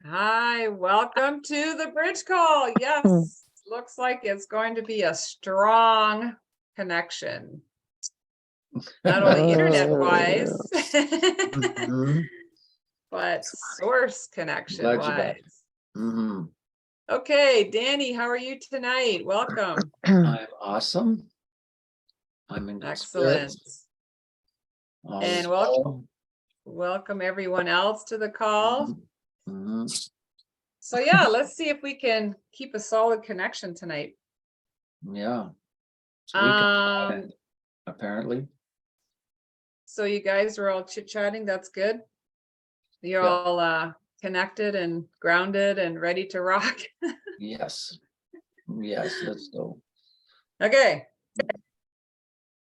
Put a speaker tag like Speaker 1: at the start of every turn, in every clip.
Speaker 1: Hi, welcome to the bridge call. Yes, looks like it's going to be a strong connection. Not only internet-wise, but source connection-wise. Okay, Danny, how are you tonight? Welcome.
Speaker 2: I'm awesome. I'm in
Speaker 1: Excellent.
Speaker 2: spirits.
Speaker 1: And welcome everyone else to the call. So yeah, let's see if we can keep a solid connection tonight.
Speaker 2: Yeah. So we can, apparently.
Speaker 1: So you guys are all chit-chatting, that's good. You're all connected and grounded and ready to rock.
Speaker 2: Yes. Yes, let's go.
Speaker 1: Okay.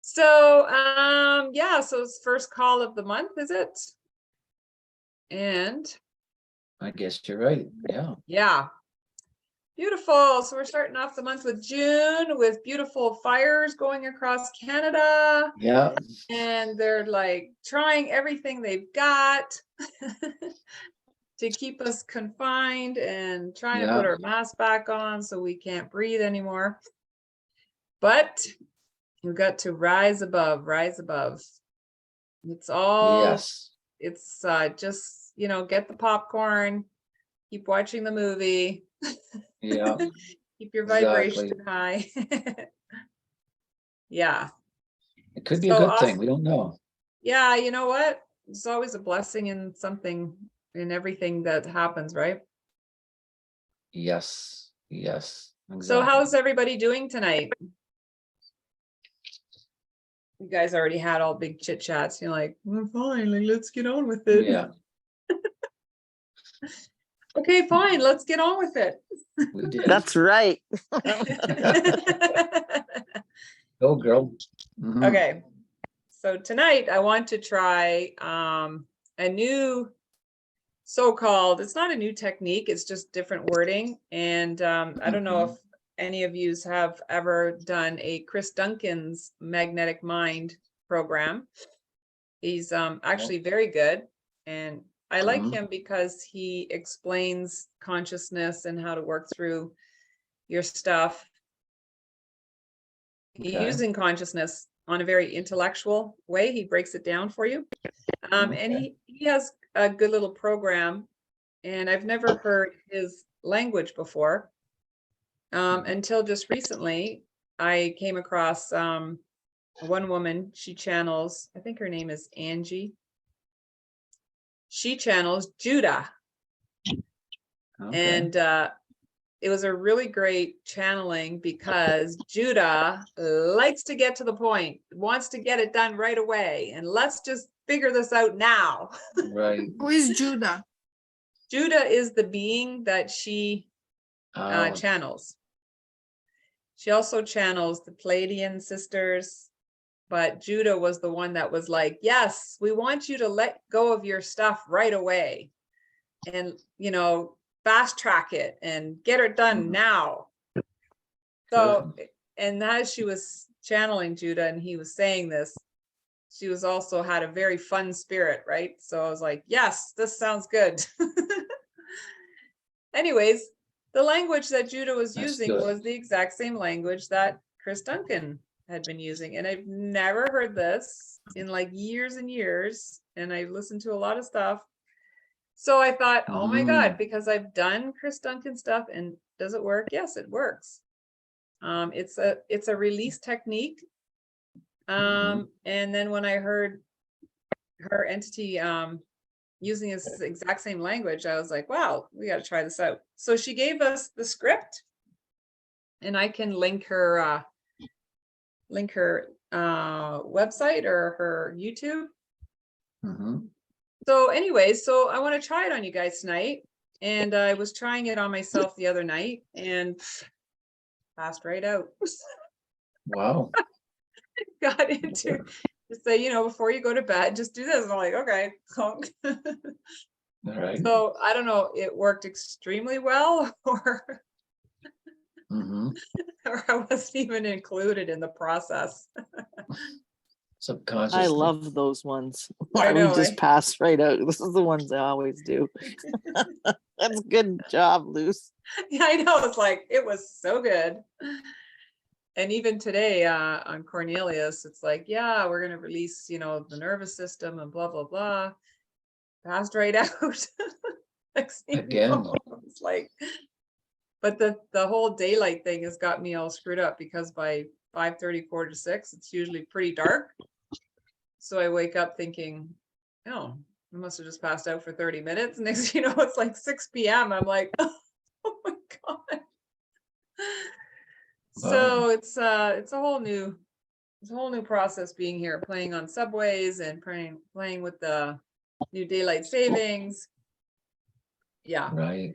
Speaker 1: So yeah, so it's first call of the month, is it? And
Speaker 2: I guess you're right.
Speaker 1: yeah. Beautiful. So we're starting off the month with June with beautiful fires going across Canada.
Speaker 2: Yeah.
Speaker 1: And they're like trying everything they've got to keep us confined and trying to put our mask back on so we can't breathe anymore. But we've got to rise above, rise above. It's all, it's just, you know, get the popcorn, keep watching the movie.
Speaker 2: Yeah.
Speaker 1: Keep your vibration high. Yeah.
Speaker 2: It could be a good thing. We don't know.
Speaker 1: Yeah, you know what? It's always a blessing in something, in everything that happens, right?
Speaker 2: Yes. Yes. Exactly.
Speaker 1: So how's everybody doing tonight? You guys already had all big chit chats. You're like, we're fine, like, let's get on with it.
Speaker 2: Yeah.
Speaker 1: Okay, fine, let's get on with it.
Speaker 2: We did.
Speaker 3: That's right.
Speaker 2: Go, girl.
Speaker 1: Okay. So tonight I want to try a new so-called, it's not a new technique, it's just different wording. And I don't know if any of you have ever done a Chris Duncan's Magnetic Mind program. He's actually very good. And I like him because he explains consciousness and how to work through your stuff using consciousness on a very intellectual way. He breaks it down for you. And he has a good little program, and I've never heard his language before. Until just recently, I came across one woman. She channels, I think her name is Anjie. She channels Judah. And it was a really great channeling because Judah likes to get to the point, wants to get it done right away. And let's just figure this out now.
Speaker 2: Right.
Speaker 4: Who is Judah?
Speaker 1: Judah is the being that she channels. She also channels the Pleiadian sisters, but Judah was the one that was like, yes, we want you to let go of your stuff right away and, you know, fast track it and get it done now. So, and as she was channeling Judah and he was saying this, she was also had a very fun spirit, right? So I was like, yes, this sounds good. Anyways, the language that Judah was using was the exact same language that Chris Duncan had been using. And I've never heard this in like years and years. And I listened to a lot of stuff. So I thought, oh my God, because I've done Chris Duncan stuff, and does it work? Yes, it works. It's a release technique. And then when I heard her entity using this exact same language, I was like, wow, we got to try this out. So she gave us the script, and I can link her website or her YouTube. So anyways, so I want to try it on you guys tonight. And I was trying it on myself the other night and passed right out.
Speaker 2: Wow.
Speaker 1: Got into to say, you know, before you go to bed, just do this. And I'm like, okay.
Speaker 2: All right.
Speaker 1: So I don't know, it worked extremely well or or I wasn't even included in the process.
Speaker 2: Subconsciously.
Speaker 3: I love those ones.
Speaker 1: I know,
Speaker 3: We just pass right out. This is the ones I always do. That's a good job, Luce.
Speaker 1: Yeah, I know. It's like, it was so good. And even today on Cornelius, it's like, yeah, we're going to release, you know, the nervous system and blah, blah, blah. Passed right out.
Speaker 2: Again.
Speaker 1: It's like, but the whole daylight thing has got me all screwed up because by 5:30, 4 to 6, it's usually pretty dark. So I wake up thinking, oh, I must have just passed out for 30 minutes. Next, you know, it's like 6 p.m. I'm like, oh my God. So it's a whole new process being here, playing on subways and playing with the new daylight savings. Yeah.
Speaker 2: Right.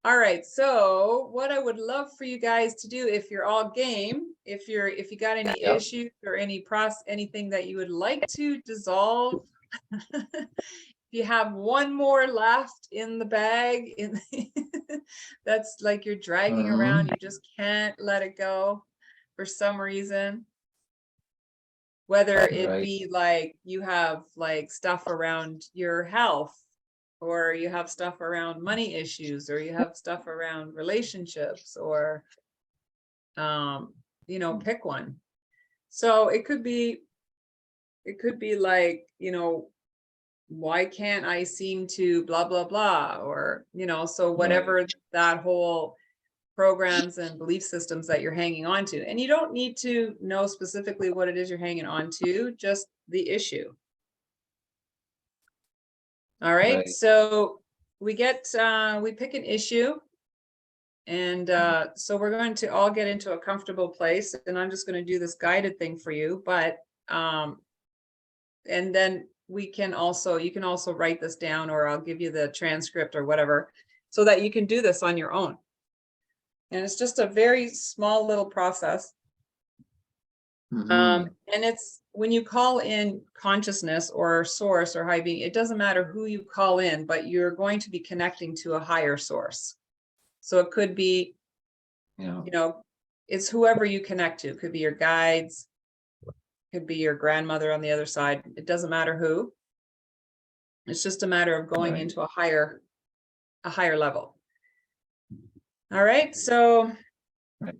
Speaker 1: All right. So what I would love for you guys to do, if you're all game, if you got any
Speaker 2: Yep.
Speaker 1: issues or anything that you would like to dissolve, if you have one more left in the bag, that's like you're dragging around, you just can't let it go for some reason. Whether it be like you have like stuff around your health, or you have stuff around money issues, or you have stuff around relationships, or you know, pick one. So it could be like, you know, why can't I seem to blah blah blah, or you know, so whatever that whole programs and belief systems that you're hanging on to. And you don't need to know specifically what it is you're hanging on to, just the issue. All right. So we pick an issue, and so we're going to all get into a comfortable place, and I'm just going to do this guided thing for you, but and then you can also write this down, or I'll give you the transcript or whatever, so that you can do this on your own. And it's just a very small little process. And it's when you call in consciousness or source or high being, it doesn't matter who you call in, but you're going to be connecting to a higher source. So it could be, you know, it's whoever you connect to. It could be your guides, could be your grandmother on the other side. It doesn't matter who. It's just a matter of going into a higher level. All right. So I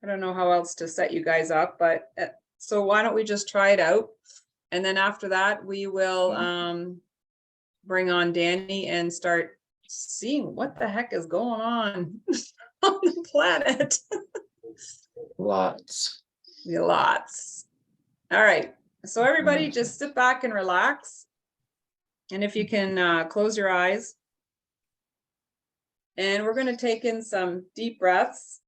Speaker 1: don't know how else to set you guys up, but so why don't we just try it out? And then after that, we will bring on Danny and start seeing what the heck is going on on the planet. Lots. All right. So everybody just sit back and relax. And if you can close your eyes. And we're going to take in some deep breaths.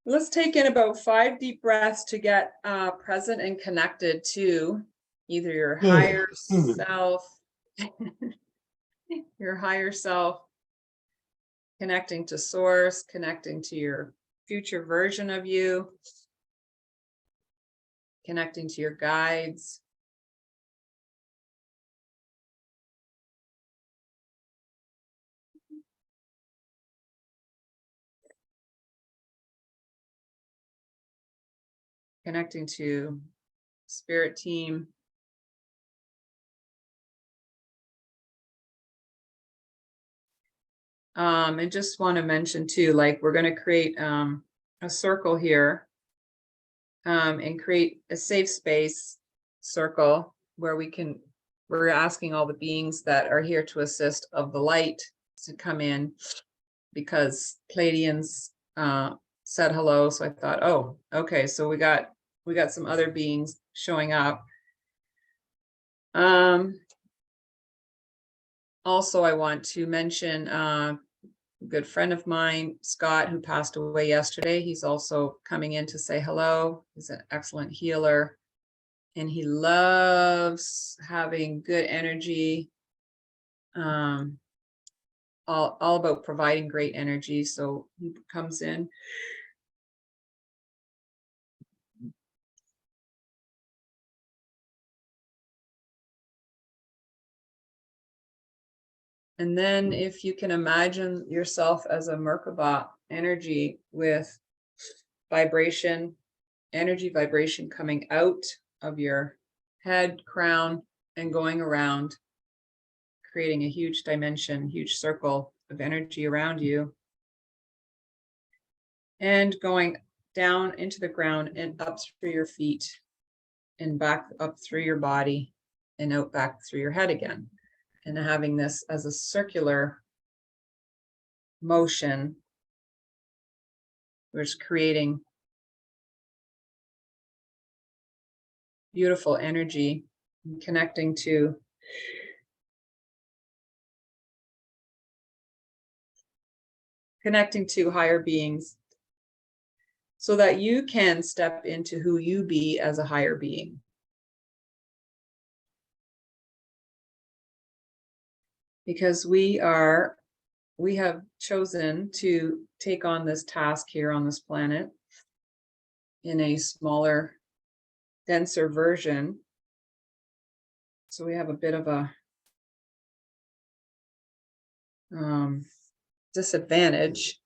Speaker 1: Let's take in about 5 deep breaths to get present and connected to either your higher self, connecting to source, connecting to your future version of you, connecting to your guides. Connecting to spirit team. I just want to mention too, like we're going to create a circle here and create a safe space circle where we're asking all the beings that are here to assist of the light to come in, because Pleiadians said hello. So I thought, oh, okay, so we got some other beings showing up. Also, I want to mention a good friend of mine, Scott, who passed away yesterday. He's also coming in to say hello. He's an excellent healer, and he loves having good energy. All about providing great energy. So he comes in. And then if you can imagine yourself as a Merkaba energy with energy vibration coming out of your head, crown, and going around, creating a huge dimension, huge circle of energy around you, and going down into the ground and up through your feet and back up through your body and out back through your head again. And having this as a circular motion, which is creating beautiful energy and connecting to higher beings so that you can step into who you be as a higher being. Because we have chosen to take on this task here on this planet in a smaller, denser version. So we have a bit of a disadvantage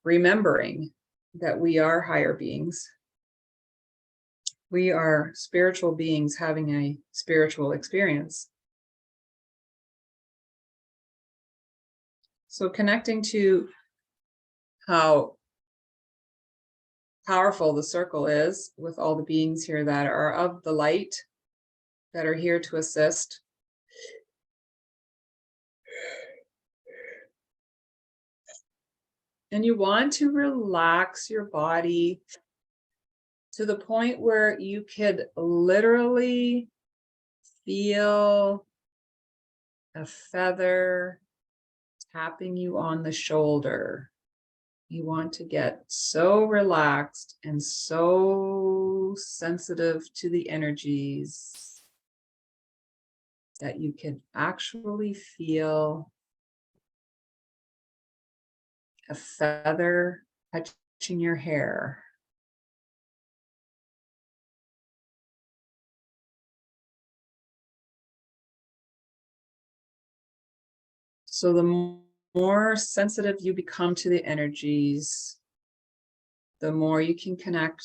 Speaker 1: remembering that we are higher beings. We are spiritual beings having a spiritual experience. So connecting to how powerful the circle is with all the beings here that are of the light, that are here to assist. And you want to relax your body to the point where you could literally feel a feather tapping you on the shoulder. You want to get so relaxed and so sensitive to the energies that you can actually feel a feather touching your hair. So the more sensitive you become to the energies, the more you can connect.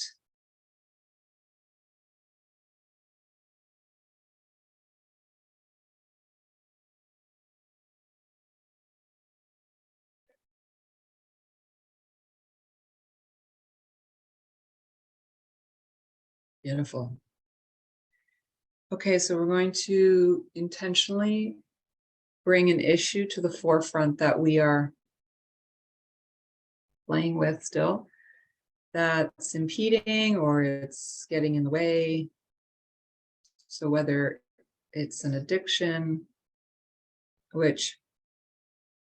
Speaker 1: Beautiful. Okay, so we're going to intentionally bring an issue to the forefront that we are playing with still, that's impeding or it's getting in the way. So whether it's an addiction, which,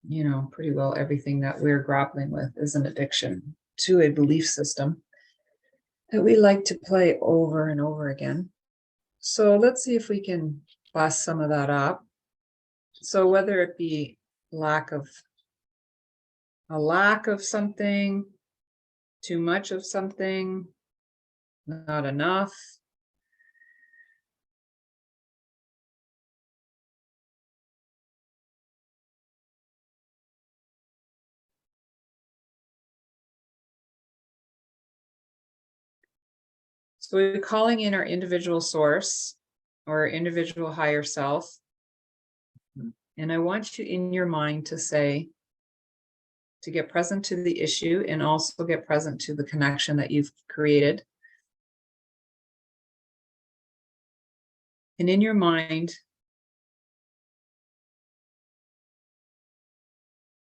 Speaker 1: you know, pretty well everything that we're grappling with is an addiction to a belief system that we like to play over and over again. So let's see if we can bust some of that up. So whether it be a lack of something, too much of something, not enough. So we're calling in our individual source or individual higher self. And I want you in your mind to say, to get present to the issue and also get present to the connection that you've created. And in your mind,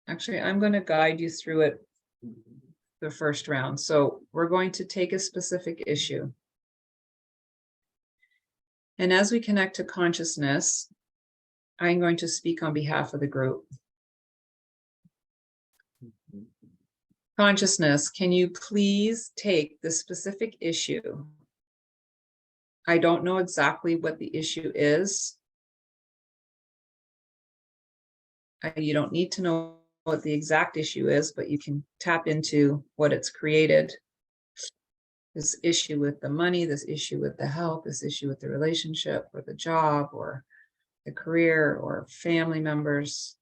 Speaker 1: actually, I'm going to guide you through it the first round. So we're going to take a specific issue. And as we connect to consciousness, I'm going to speak on behalf of the group. Consciousness, can you please take the specific issue? I don't know exactly what the issue is. You don't need to know what the exact issue is, but you can tap into what it's created. This issue with the money, this issue with the health, this issue with the relationship or the job or the career or family members.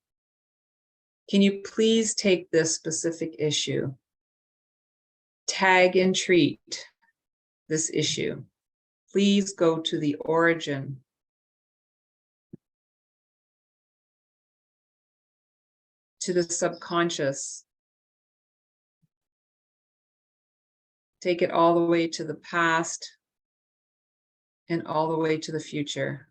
Speaker 1: Can you please take this specific issue, tag and treat this issue? Please go to the origin to the subconscious. Take it all the way to the past and all the way to the future.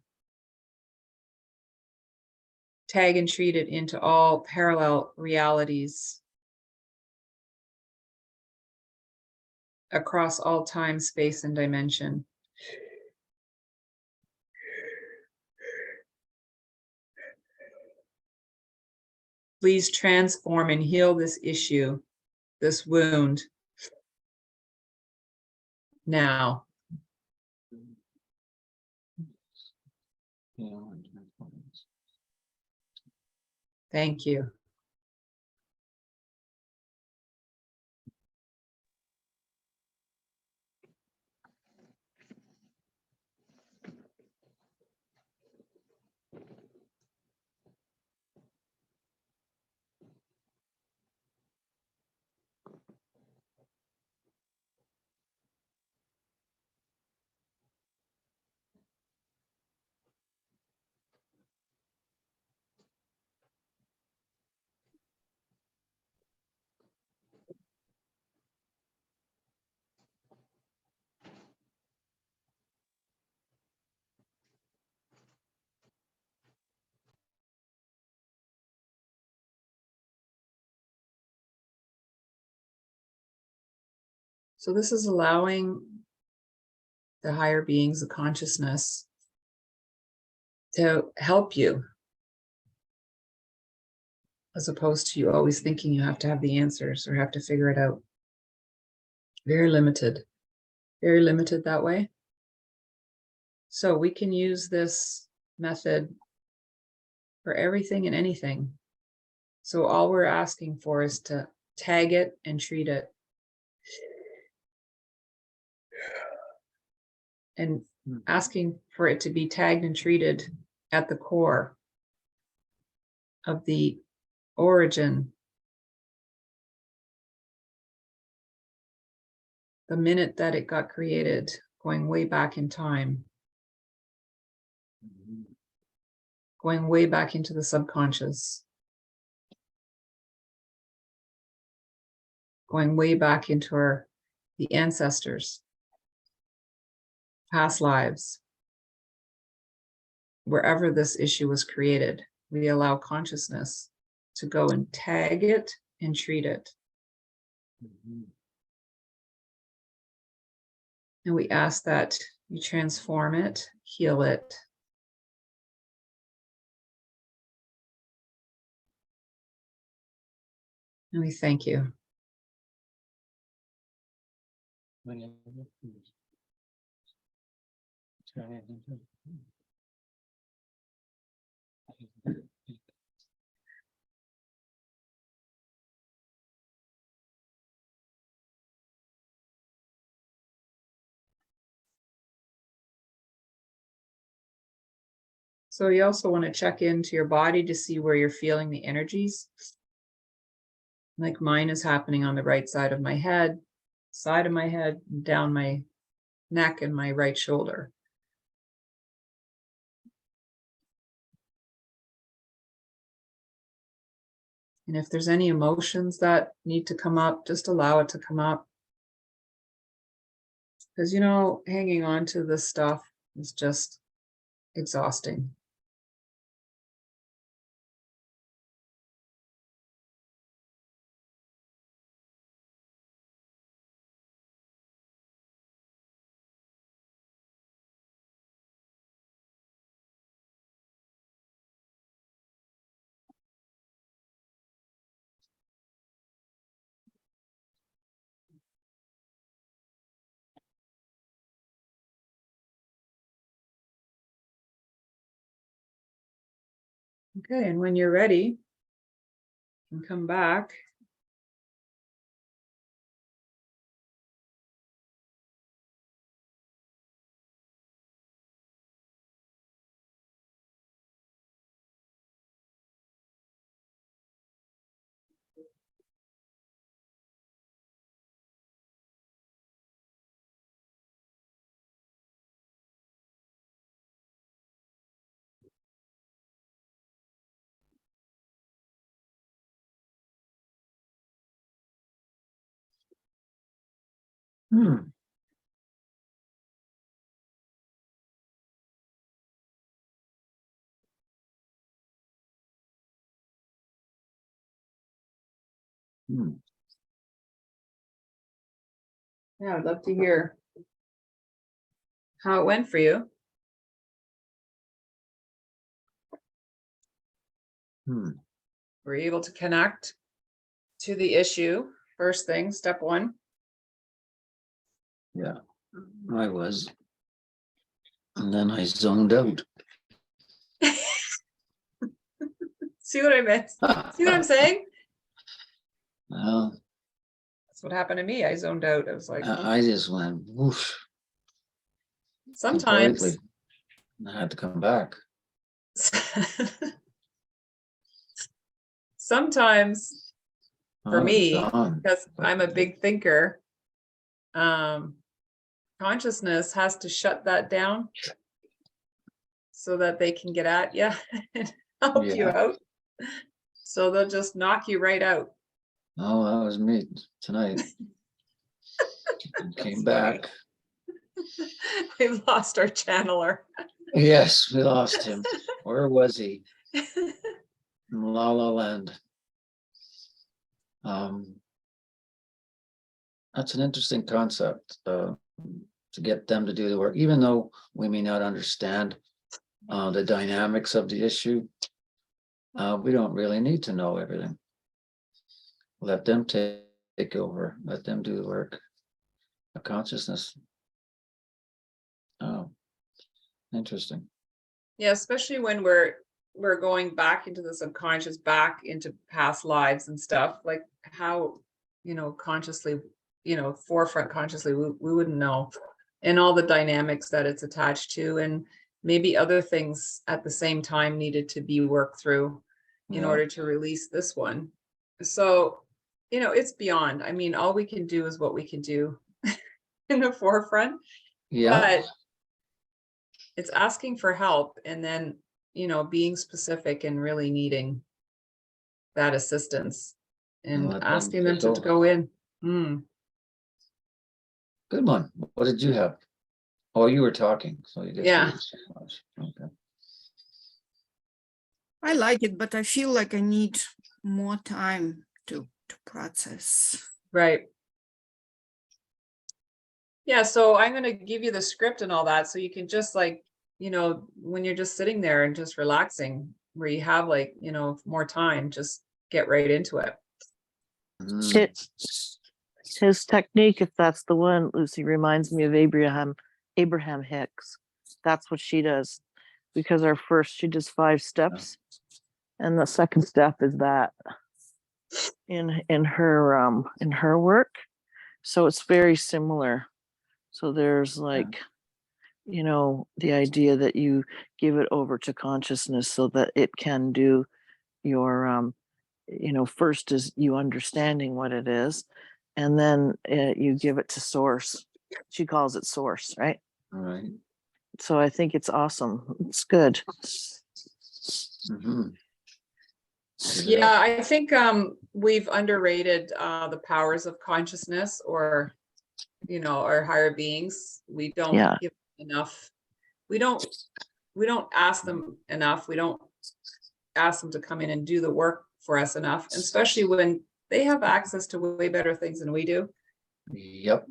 Speaker 1: Tag and treat it into all parallel realities across all time, space, and dimension. Please transform and heal this issue, this wound, now. Thank you. So this is allowing the higher beings of consciousness to help you, as opposed to you always thinking you have to have the answers or have to figure it out. Very limited that way. So we can use this method for everything and anything. So all we're asking for is to tag it and treat it. And asking for it to be tagged and treated at the core of the origin, the minute that it got created, going way back in time, going way back into the subconscious, going way back into the ancestors, past lives, wherever this issue was created. We allow consciousness to go and tag it and treat it. And we ask that you transform it, heal it. And we thank you. So you also want to check into your body to see where you're feeling the energies. Like mine is happening on the right side of my head, down my neck and my right shoulder. And if there's any emotions that need to come up, just allow it to come up. Because, you know, hanging on to this stuff is just exhausting. Okay, and when you're ready, you can come back.
Speaker 2: Hmm. Hmm.
Speaker 1: Yeah, I'd love to hear how it went for you.
Speaker 2: Hmm.
Speaker 1: Were you able to connect to the issue? First thing, step one.
Speaker 2: Yeah, I was. And then I zoned out.
Speaker 1: See what I meant? See what I'm saying?
Speaker 2: Well,
Speaker 1: That's what happened to me. I zoned out. I was like,
Speaker 2: I just went whoosh
Speaker 1: sometimes,
Speaker 2: completely. I had to come back.
Speaker 1: sometimes for
Speaker 2: I was
Speaker 1: me,
Speaker 2: gone.
Speaker 1: because I'm a big thinker, consciousness has to shut that down so that they can get at you and help you
Speaker 2: Yeah.
Speaker 1: out. So they'll just knock you right out.
Speaker 2: Oh, that was me tonight. Came back.
Speaker 1: We've lost our channeler.
Speaker 2: Yes, we lost him. Where was he? In La La Land. That's an interesting concept, to get them to do the work, even though we may not understand the dynamics of the issue. We don't really need to know everything. Let them take over. Let them do the work of consciousness. Oh, interesting.
Speaker 1: Yeah, especially when we're going back into the subconscious, back into past lives and stuff, like how, consciously, forefront consciously, we wouldn't know. And all the dynamics that it's attached to, and maybe other things at the same time needed to be worked through in
Speaker 2: Yeah.
Speaker 1: order to release this one. So, it's beyond. I mean, all we can do is what we can do in the forefront.
Speaker 2: Yeah.
Speaker 1: But it's asking for help, and then, being specific and really needing that assistance and
Speaker 2: Let them
Speaker 1: asking them
Speaker 2: take
Speaker 1: to
Speaker 2: over.
Speaker 1: go in.
Speaker 2: Good one. What did you have? Oh, you were talking, so you guess.
Speaker 1: Yeah.
Speaker 2: Okay.
Speaker 4: I like it, but I feel like I need more time to process.
Speaker 1: Right. Yeah, so I'm going to give you the script and all that, so you can just when you're just sitting there and just relaxing, where you have more time, just get right into it.
Speaker 3: His technique, if that's the one, Lucy, reminds me of Abraham Hicks. That's what she does, because she does 5 steps, and the second step is that in her work. So it's very similar. So there's the idea that you give it over to consciousness so that it can do your first is you understanding what it is, and then you give it to source. She calls it source, right?
Speaker 2: All right.
Speaker 3: So I think it's awesome. It's good.
Speaker 2: Mm-hmm.
Speaker 1: Yeah, I think we've underrated the powers of consciousness, or our higher beings. We don't give enough. We don't ask them enough. We don't ask them to come in and do the work for us enough, especially when they have access to way better things than we do.
Speaker 2: Yep.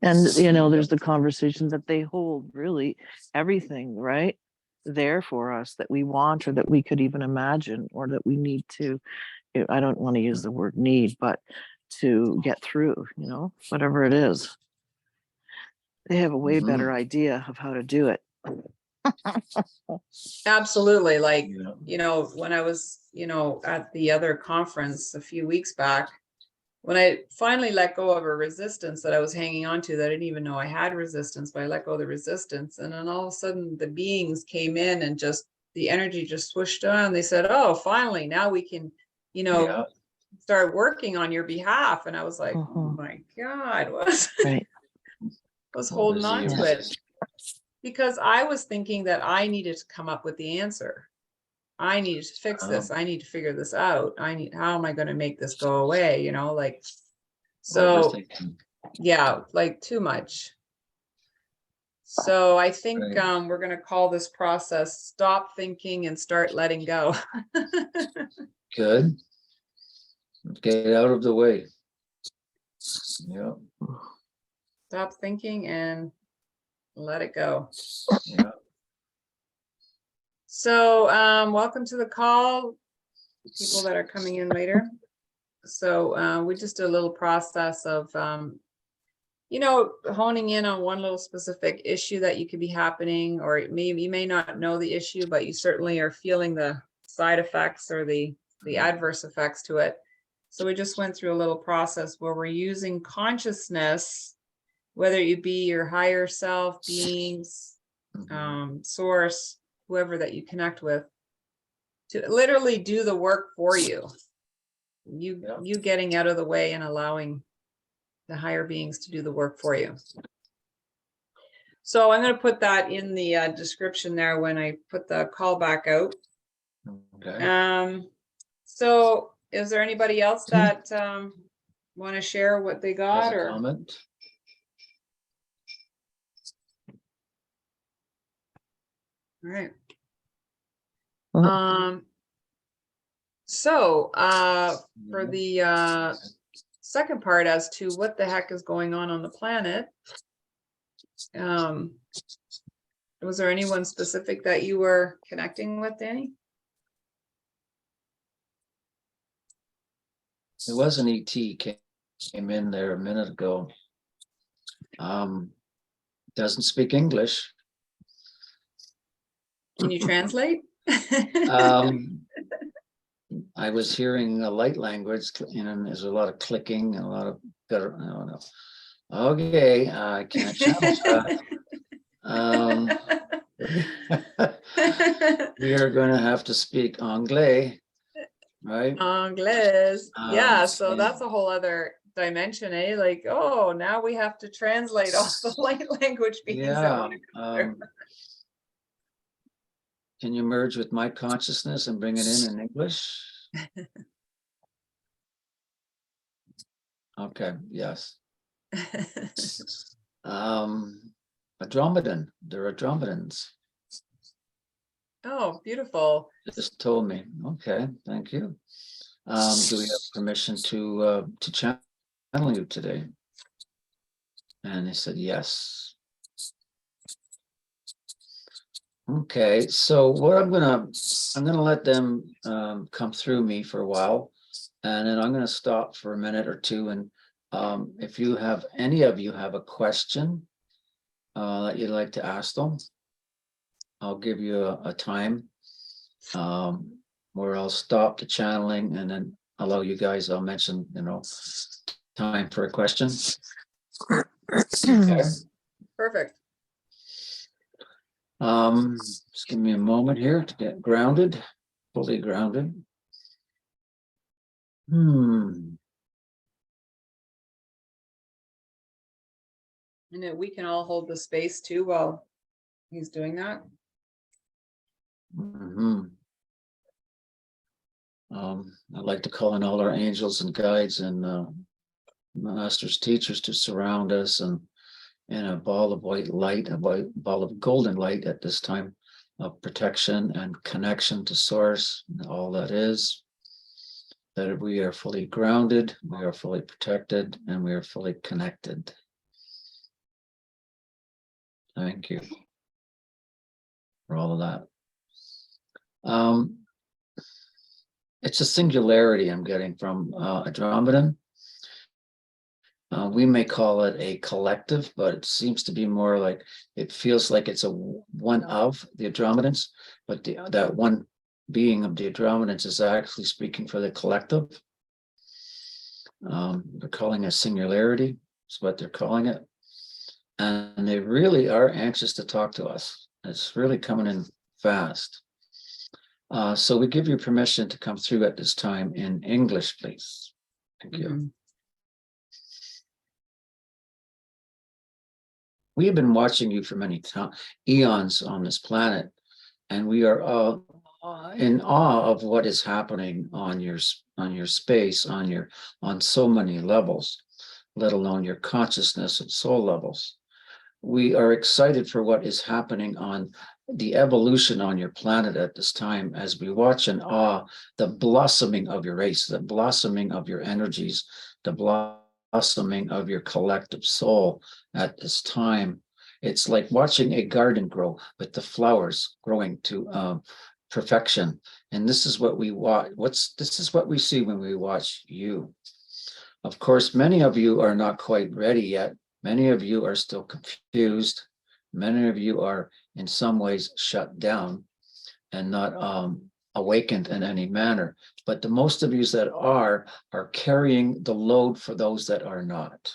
Speaker 3: And there's the conversations that they hold, really everything right there for us that we want, or that we could even imagine, or that we need to, I don't want to use the word need, but to get through, whatever it is. They have a way better idea of how to do it.
Speaker 1: Absolutely. When I was, at the other conference a few weeks back, when I finally let go of a resistance that I was hanging on to, that I didn't even know I had resistance, but I let go of the resistance. And then all of a sudden the beings came in, and just the energy just swooshed on. They said, "Oh, finally, now we can, start working on your behalf." And I was like, "Oh my God," was holding on to it, because I was thinking that I needed to come up with the answer. I needed to fix this. I need to figure this out. How am I going to make this go away? So Yeah, like too much. So I think
Speaker 2: Right.
Speaker 1: we're going to call this process stop thinking and start letting go.
Speaker 2: Good. Get out of the way. Yeah.
Speaker 1: Stop thinking and let it go.
Speaker 2: Yeah.
Speaker 1: So welcome to the call, people that are coming in later. So we just did a little process of honing in on one little specific issue that you could be happening, or maybe you may not know the issue, but you certainly are feeling the side effects or the adverse effects to it. So we just went through a little process where we're using consciousness, whether you be your higher self, beings, source, whoever that you connect with, to literally do the work for you. You getting out of the way and allowing the higher beings to do the work for you. So I'm going to put that in the description there when I put the call back out.
Speaker 2: Okay.
Speaker 1: So is there anybody else that want to share what they got
Speaker 2: Has a
Speaker 1: or
Speaker 2: comment?
Speaker 1: all right?
Speaker 3: Oh.
Speaker 1: So for the second part as to what the heck is going on the planet, was there anyone specific that you were connecting with, Danny?
Speaker 2: There was an ET came in there a minute ago. Doesn't speak English.
Speaker 1: Can you translate?
Speaker 2: I was hearing a light language, and there's a lot of clicking and a lot of better. I don't know. Okay, I can't channel that. We are going to have to speak Anglais, right?
Speaker 1: Anglais. Yeah, so
Speaker 2: So-
Speaker 1: that's a whole other dimension, eh? Like, oh, now we have to translate all the light language beings that
Speaker 2: Yeah.
Speaker 1: want to come through.
Speaker 2: Can you merge with my consciousness and bring it in English? Okay, yes. Andromedan, they're Andromedans.
Speaker 1: Oh, beautiful.
Speaker 2: Just told me. Okay, thank you. Do we have permission to channel you today? And they said yes. Okay, so what I'm gonna let them come through me for a while, and then I'm gonna stop for a minute or two. And if you have any of you have a question that you'd like to ask them, I'll give you a time where I'll stop the channeling and then allow you guys. I'll mention time for a question. Okay.
Speaker 1: Perfect.
Speaker 2: Just give me a moment here to get grounded, fully grounded.
Speaker 1: And then we can all hold the space too while he's doing that.
Speaker 2: I'd like to call in all our angels and guides and masters, teachers to surround us and in a ball of white light, a ball of golden light at this time of protection and connection to source, and all that is. That we are fully grounded, we are fully protected, and we are fully connected. Thank you for all of that. It's a singularity I'm getting from Andromedan. We may call it a collective, but it seems to be more like, it feels like it's a one of the Andromedans, but that one being of the Andromedans is actually speaking for the collective. They're calling it singularity, is what they're calling it. And they really are anxious to talk to us. It's really coming in fast. So we give you permission to come through at this time in English, please. Thank you. We have been watching you for many eons on this planet, and we are in awe of what is happening on your space, on so many levels. let alone your consciousness and soul levels. We are excited for what is happening on the evolution on your planet at this time, as we watch in awe the blossoming of your race, the blossoming of your energies, the blossoming of your collective soul at this time. It's like watching a garden grow with the flowers growing to perfection. And this is what we watch. This is what we see when we watch you. Of course, many of you are not quite ready yet. Many of you are still confused. Many of you are in some ways shut down and not awakened in any manner. But the most of you that are carrying the load for those that are not.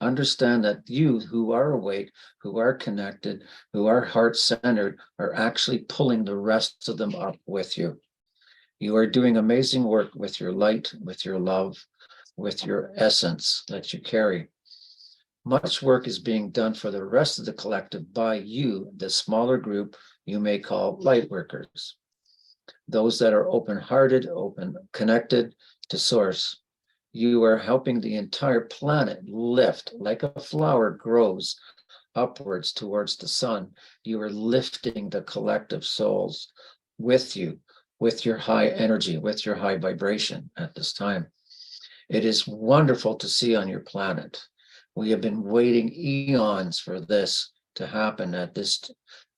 Speaker 2: Understand that you who are awake, who are connected, who are heart-centered, are actually pulling the rest of them up with you. You are doing amazing work with your light, with your love, with your essence that you carry. Much work is being done for the rest of the collective by you, the smaller group you may call light workers. Those that are open-hearted, connected to source. You are helping the entire planet lift like a flower grows upwards towards the sun. You are lifting the collective souls with you, with your high energy, with your high vibration at this time. It is wonderful to see on your planet. We have been waiting eons for this to happen at this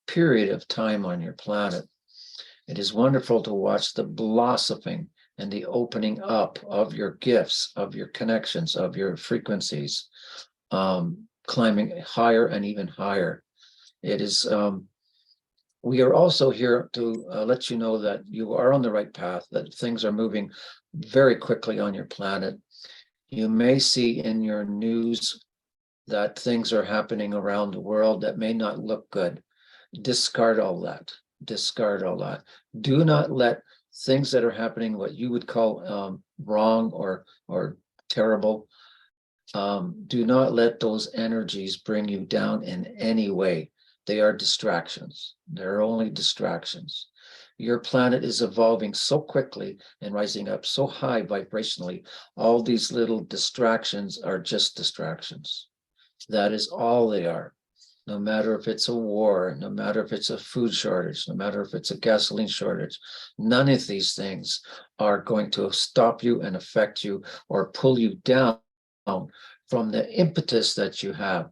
Speaker 2: period of time on your planet. It is wonderful to watch the blossoming and the opening up of your gifts, of your connections, of your frequencies, climbing higher and even higher. It is, we are also here to let you know that you are on the right path, that things are moving very quickly on your planet. You may see in your news that things are happening around the world that may not look good. Discard all that. Discard all that. Do not let things that are happening, what you would call wrong or terrible, do not let those energies bring you down in any way. They are distractions. They're only distractions. Your planet is evolving so quickly and rising up so high vibrationally. All these little distractions are just distractions. That is all they are. No matter if it's a war, no matter if it's a food shortage, no matter if it's a gasoline shortage, none of these things are going to stop you and affect you or pull you down from the impetus that you have,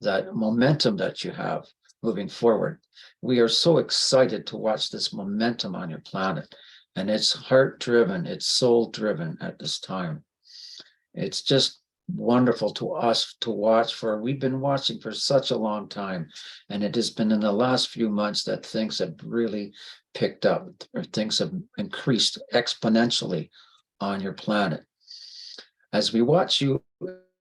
Speaker 2: that momentum that you have moving forward. We are so excited to watch this momentum on your planet, and it's heart-driven, it's soul-driven at this time. It's just wonderful to us to watch, for we've been watching for such a long time, and it has been in the last few months that things have really picked up, or things have increased exponentially on your planet. As we watch you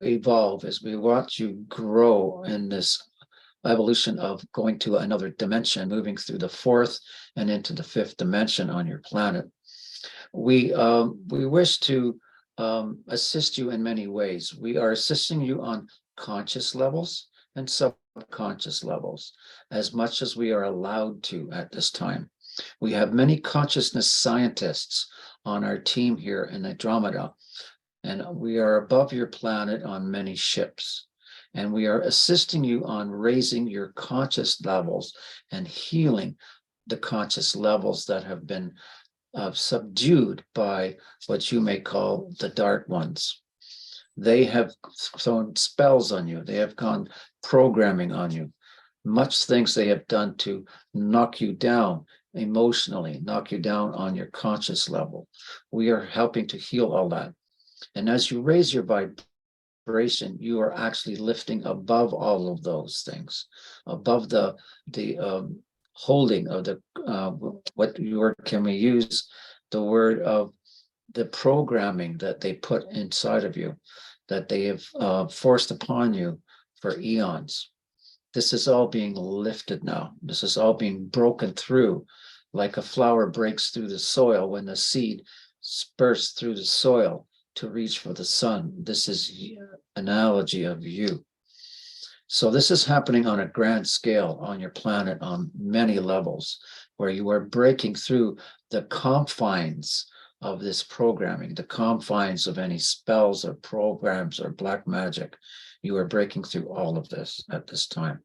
Speaker 2: evolve, as we watch you grow in this evolution of going to another dimension, moving through the fourth and into the fifth dimension on your planet, we wish to assist you in many ways. We are assisting you on conscious levels and subconscious levels, as much as we are allowed to at this time. We have many consciousness scientists on our team here in Andromeda, and we are above your planet on many ships. And we are assisting you on raising your conscious levels and healing the conscious levels that have been subdued by what you may call the dark ones. They have thrown spells on you. They have gone programming on you. Much things they have done to knock you down emotionally, knock you down on your conscious level. We are helping to heal all that. And as you raise your vibration, you are actually lifting above all of those things, above the holding of the what word can we use? The word of the programming that they put inside of you, that they have forced upon you for eons. This is all being lifted now. This is all being broken through, like a flower breaks through the soil when the seed spurts through the soil to reach for the sun. This is an analogy of you. So this is happening on a grand scale on your planet on many levels, where you are breaking through the confines of this programming, the confines of any spells or programs or black magic. You are breaking through all of this at this time.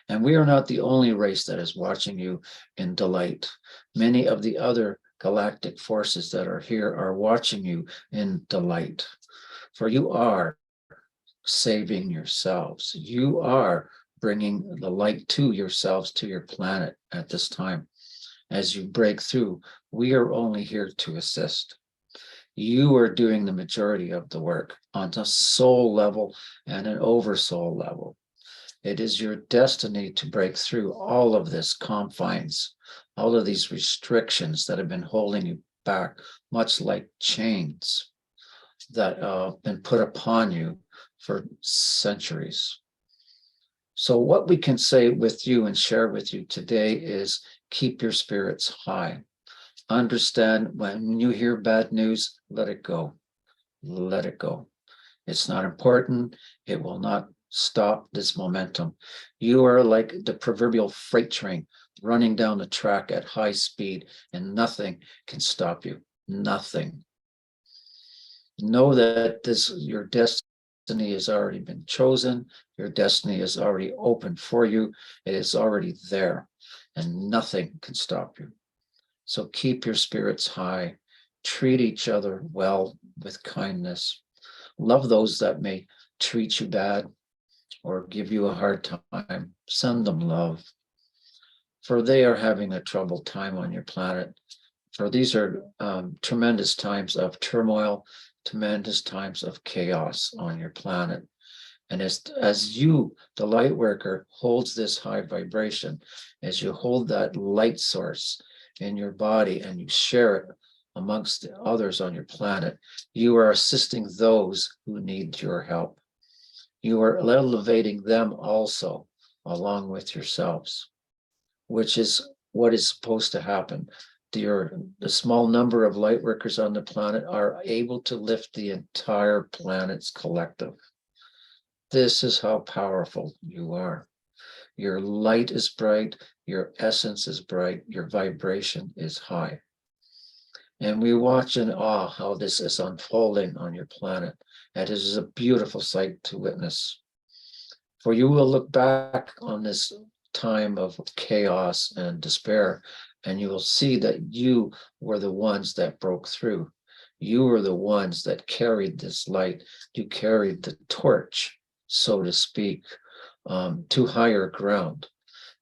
Speaker 2: And we are not the only race that is watching you in delight. Many of the other galactic forces that are here are watching you in delight. For you are saving yourselves. You are bringing the light to yourselves, to your planet at this time. As you break through, we are only here to assist. You are doing the majority of the work on a soul level and an oversoul level. It is your destiny to break through all of this confines, all of these restrictions that have been holding you back, much like chains that have been put upon you for centuries. So what we can say with you and share with you today is keep your spirits high. Understand when you hear bad news, let it go. Let it go. It's not important. It will not stop this momentum. You are like the proverbial freight train running down the track at high speed, and nothing can stop you. Nothing. Know that your destiny has already been chosen. Your destiny is already open for you. It is already there, and nothing can stop you. So keep your spirits high. Treat each other well with kindness. Love those that may treat you bad or give you a hard time. Send them love, for they are having a troubled time on your planet. For these are tremendous times of turmoil, tremendous times of chaos on your planet. And as you, the light worker, holds this high vibration, as you hold that light source in your body and you share it amongst the others on your planet, you are assisting those who need your help. You are elevating them also along with yourselves, which is what is supposed to happen. The small number of light workers on the planet are able to lift the entire planet's collective. This is how powerful you are. Your light is bright, your essence is bright, your vibration is high. And we watch in awe how this is unfolding on your planet. And it is a beautiful sight to witness. For you will look back on this time of chaos and despair, and you will see that you were the ones that broke through. You were the ones that carried this light. You carried the torch, so to speak, to higher ground.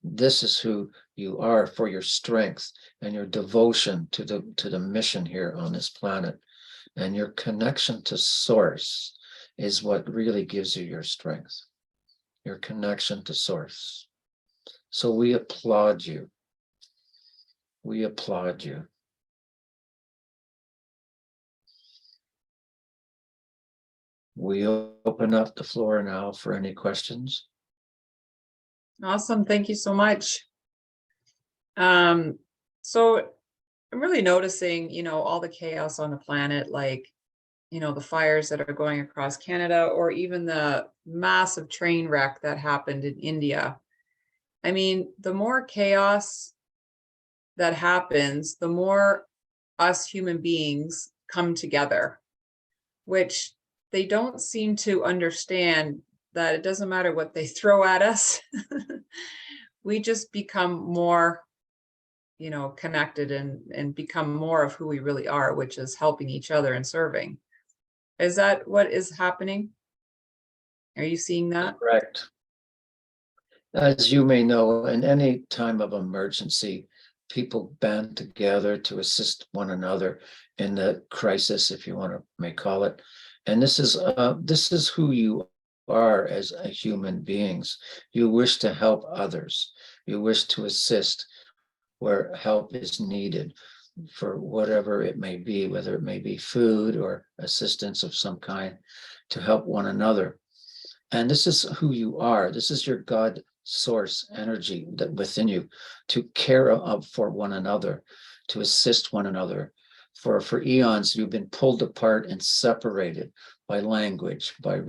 Speaker 2: This is who you are, for your strength and your devotion to the mission here on this planet. And your connection to Source is what really gives you your strength, your connection to Source. So we applaud you. We applaud you. We open up the floor now for any questions.
Speaker 1: Awesome. Thank you so much. So I'm really noticing, all the chaos on the planet, like, the fires that are going across Canada, or even the massive train wreck that happened in India. I mean, the more chaos that happens, the more us human beings come together, which they don't seem to understand that it doesn't matter what they throw at us. We just become more, connected and become more of who we really are, which is helping each other and serving. Is that what is happening? Are you seeing that?
Speaker 2: Correct. As you may know, in any time of emergency, people band together to assist one another in the crisis, if you may call it. And this is who you are as human beings. You wish to help others. You wish to assist where help is needed, for whatever it may be, whether it may be food or assistance of some kind, to help one another. And this is who you are. This is your God source energy that within you, to care for one another, to assist one another. For eons, you've been pulled apart and separated by language, by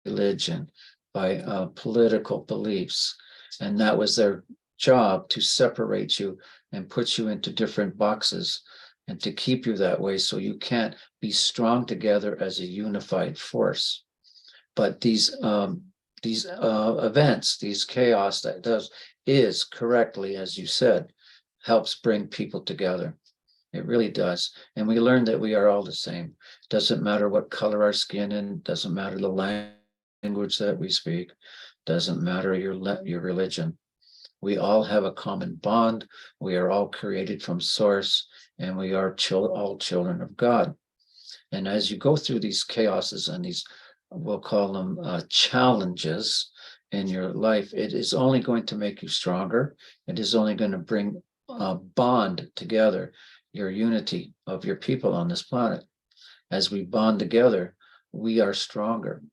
Speaker 2: religion, by political beliefs. And that was their job, to separate you and put you into different boxes and to keep you that way so you can't be strong together as a unified force. But these events, these chaos that does is correctly, as you said, helps bring people together. It really does. And we learn that we are all the same. Doesn't matter what color our skin in, doesn't matter the language that we speak, doesn't matter your religion. We all have a common bond. We are all created from source, and we are all children of God. And as you go through these chaoses and these, we'll call them challenges in your life, it is only going to make you stronger. It is only going to bring a bond together, your unity of your people on this planet. As we bond together, we are stronger,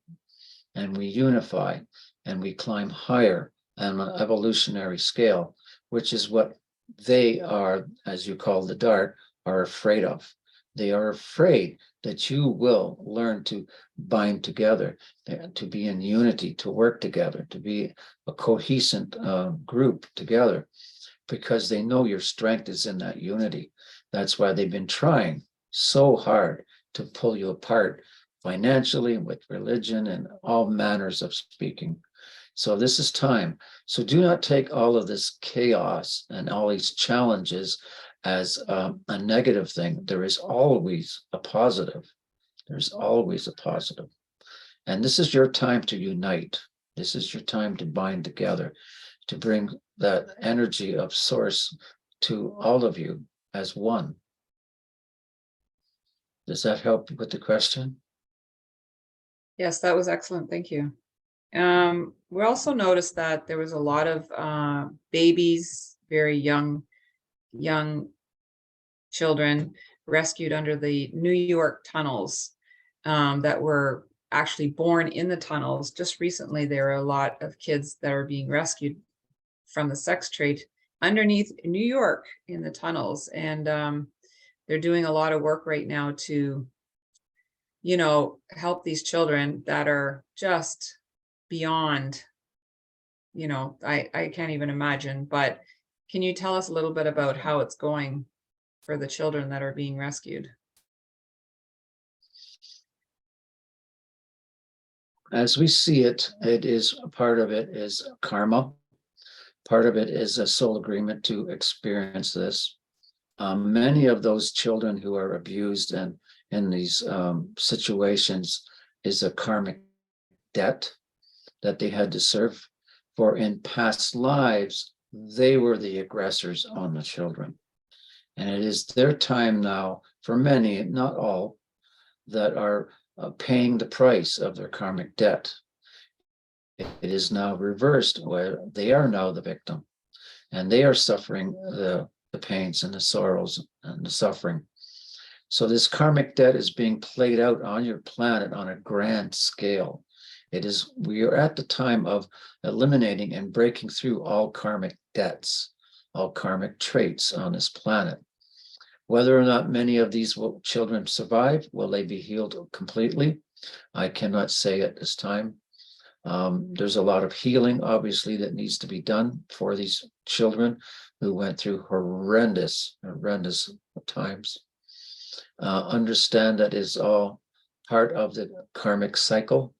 Speaker 2: and we unify, and we climb higher on an evolutionary scale, which is what they are, as you call the dark, are afraid of. They are afraid that you will learn to bind together, to be in unity, to work together, to be a cohesive group together, because they know your strength is in that unity. That's why they've been trying so hard to pull you apart financially, with religion, and all manners of speaking. So this is time. So do not take all of this chaos and all these challenges as a negative thing. There is always a positive. There's always a positive. And this is your time to unite. This is your time to bind together, to bring that energy of source to all of you as one. Does that help with the question?
Speaker 1: Yes, that was excellent. Thank you. We also noticed that there was a lot of babies, very young children rescued under the New York tunnels that were actually born in the tunnels. Just recently, there are a lot of kids that are being rescued from the sex trade underneath New York in the tunnels. And they're doing a lot of work right now to, you know, help these children that are just beyond, you know, I can't even imagine. But can you tell us a little bit about how it's going for the children that are being rescued?
Speaker 2: As we see it, it is part of it is karma. Part of it is a soul agreement to experience this. Many of those children who are abused and in these situations is a karmic debt that they had to serve for in past lives. They were the aggressors on the children. And it is their time now, for many, not all, that are paying the price of their karmic debt. It is now reversed, where they are now the victim, and they are suffering the pains and the sorrows and the suffering. So this karmic debt is being played out on your planet on a grand scale. We are at the time of eliminating and breaking through all karmic debts, all karmic traits on this planet. Whether or not many of these children survive, will they be healed completely? I cannot say at this time. There's a lot of healing, obviously, that needs to be done for these children who went through horrendous times. Understand that is all part of the karmic cycle.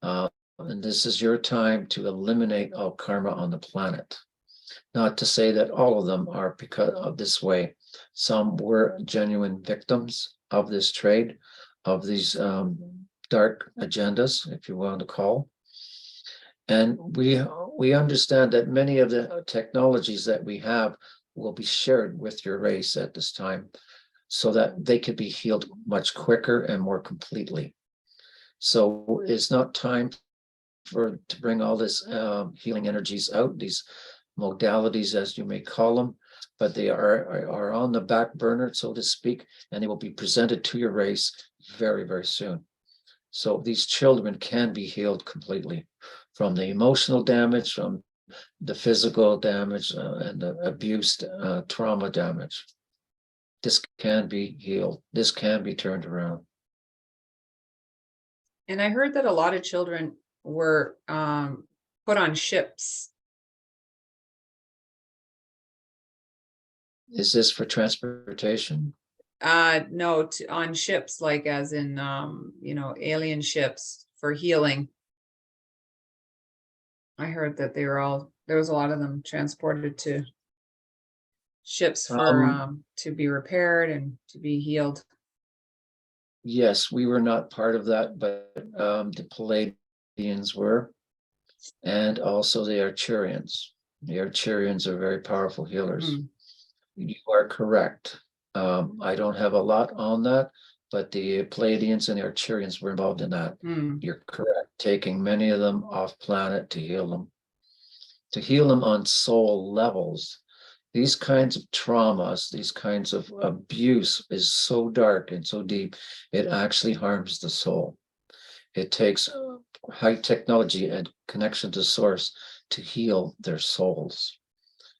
Speaker 2: And this is your time to eliminate all karma on the planet. Not to say that all of them are because of this way. Some were genuine victims of this trade, of these dark agendas, if you want to call. And we understand that many of the technologies that we have will be shared with your race at this time, so that they could be healed much quicker and more completely. So it's not time to bring all this healing energies out, these modalities, as you may call them, but they are on the back burner, so to speak, and they will be presented to your race very, very soon. So these children can be healed completely from the emotional damage, from the physical damage, and the abuse, trauma damage. This can be healed. This can be turned around.
Speaker 1: And I heard that a lot of children were put on ships.
Speaker 2: Is this for transportation?
Speaker 1: No, on ships, like as in, alien ships for healing. I heard that there was a lot of them transported to ships for, to be repaired and to be healed.
Speaker 2: Yes, we were not part of that, but the Palladians were, and also the Arcturians. The Arcturians are very powerful healers. You are correct. I don't have a lot on that, but the Palladians and the Arcturians were involved in that. You're correct, taking many of them off planet to heal them on soul levels. These kinds of traumas, these kinds of abuse is so dark and so deep, it actually harms the soul. It takes high technology and connection to source to heal their souls.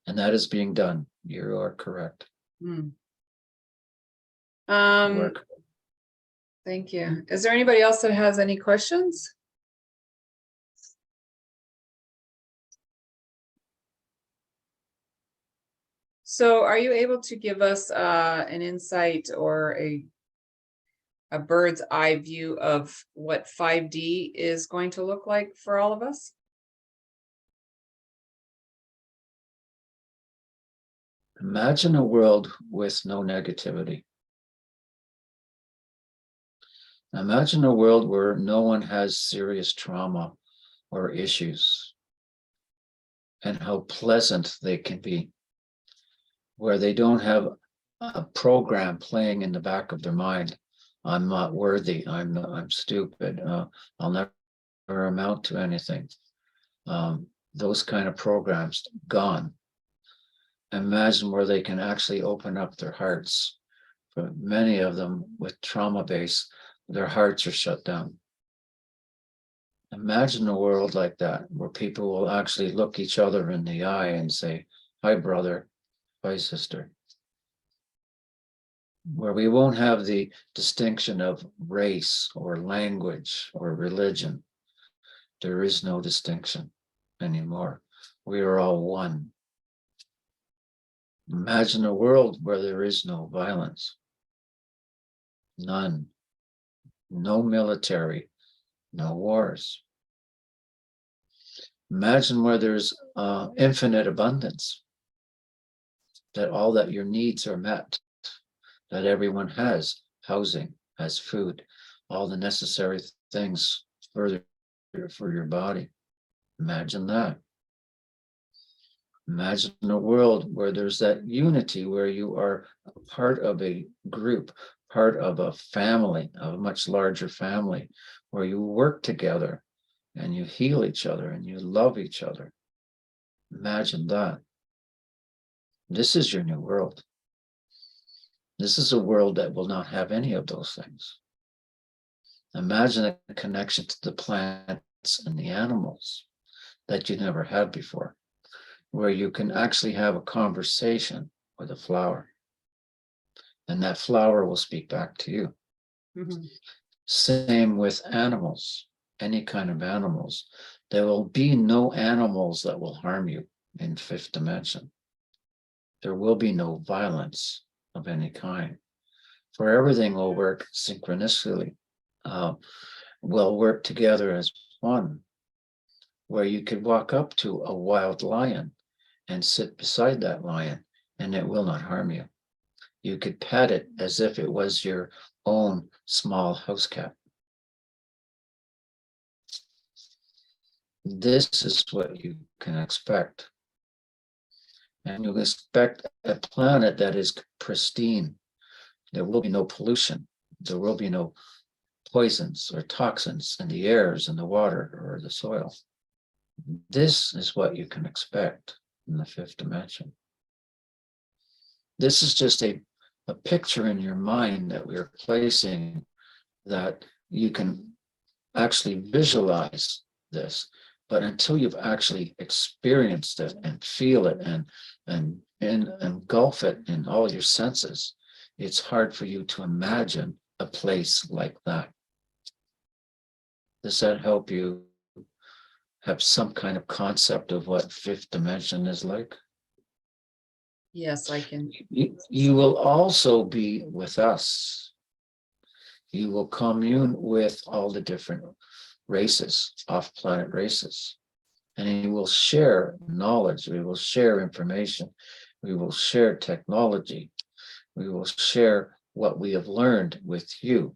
Speaker 2: And that is being done. You are correct.
Speaker 1: Thank you. Is there anybody else that has any questions? So are you able to give us an insight or a bird's eye view of what 5D is going to look like for all of us?
Speaker 2: Imagine a world with no negativity. Imagine a world where no one has serious trauma or issues, and how pleasant they can be, where they don't have a program playing in the back of their mind. I'm not worthy. I'm stupid. I'll never amount to anything. Those kind of programs gone. Imagine where they can actually open up their hearts. For many of them with trauma base, their hearts are shut down. Imagine a world like that, where people will actually look each other in the eye and say, "Hi, brother. Hi, sister." Where we won't have the distinction of race or language or religion. There is no distinction anymore. We are all one. Imagine a world where there is no violence. None. No military, no wars. Imagine where there's infinite abundance, that all that your needs are met, that everyone has housing, has food, all the necessary things for your body. Imagine that. Imagine a world where there's that unity, where you are part of a group, part of a family, of a much larger family, where you work together and you heal each other and you love each other. Imagine that. This is your new world. This is a world that will not have any of those things. Imagine a connection to the plants and the animals that you never had before, where you can actually have a conversation with a flower, and that flower will speak back to you. Same with animals, any kind of animals. There will be no animals that will harm you in fifth dimension. There will be no violence of any kind, for everything will work synchronously, will work together as one, where you could walk up to a wild lion and sit beside that lion and it will not harm you. You could pet it as if it was your own small house cat. This is what you can expect. And you expect a planet that is pristine. There will be no pollution. There will be no poisons or toxins in the airs and the water or the soil. This is what you can expect in the fifth dimension. This is just a picture in your mind that we're placing, that you can actually visualize this. But until you've actually experienced it and feel it and engulf it in all your senses, it's hard for you to imagine a place like that. Does that help you have some kind of concept of what fifth dimension is like?
Speaker 1: Yes, I can.
Speaker 2: You will also be with us. You will commune with all the different races, off-planet races. And you will share knowledge. We will share information. We will share technology. We will share what we have learned with you.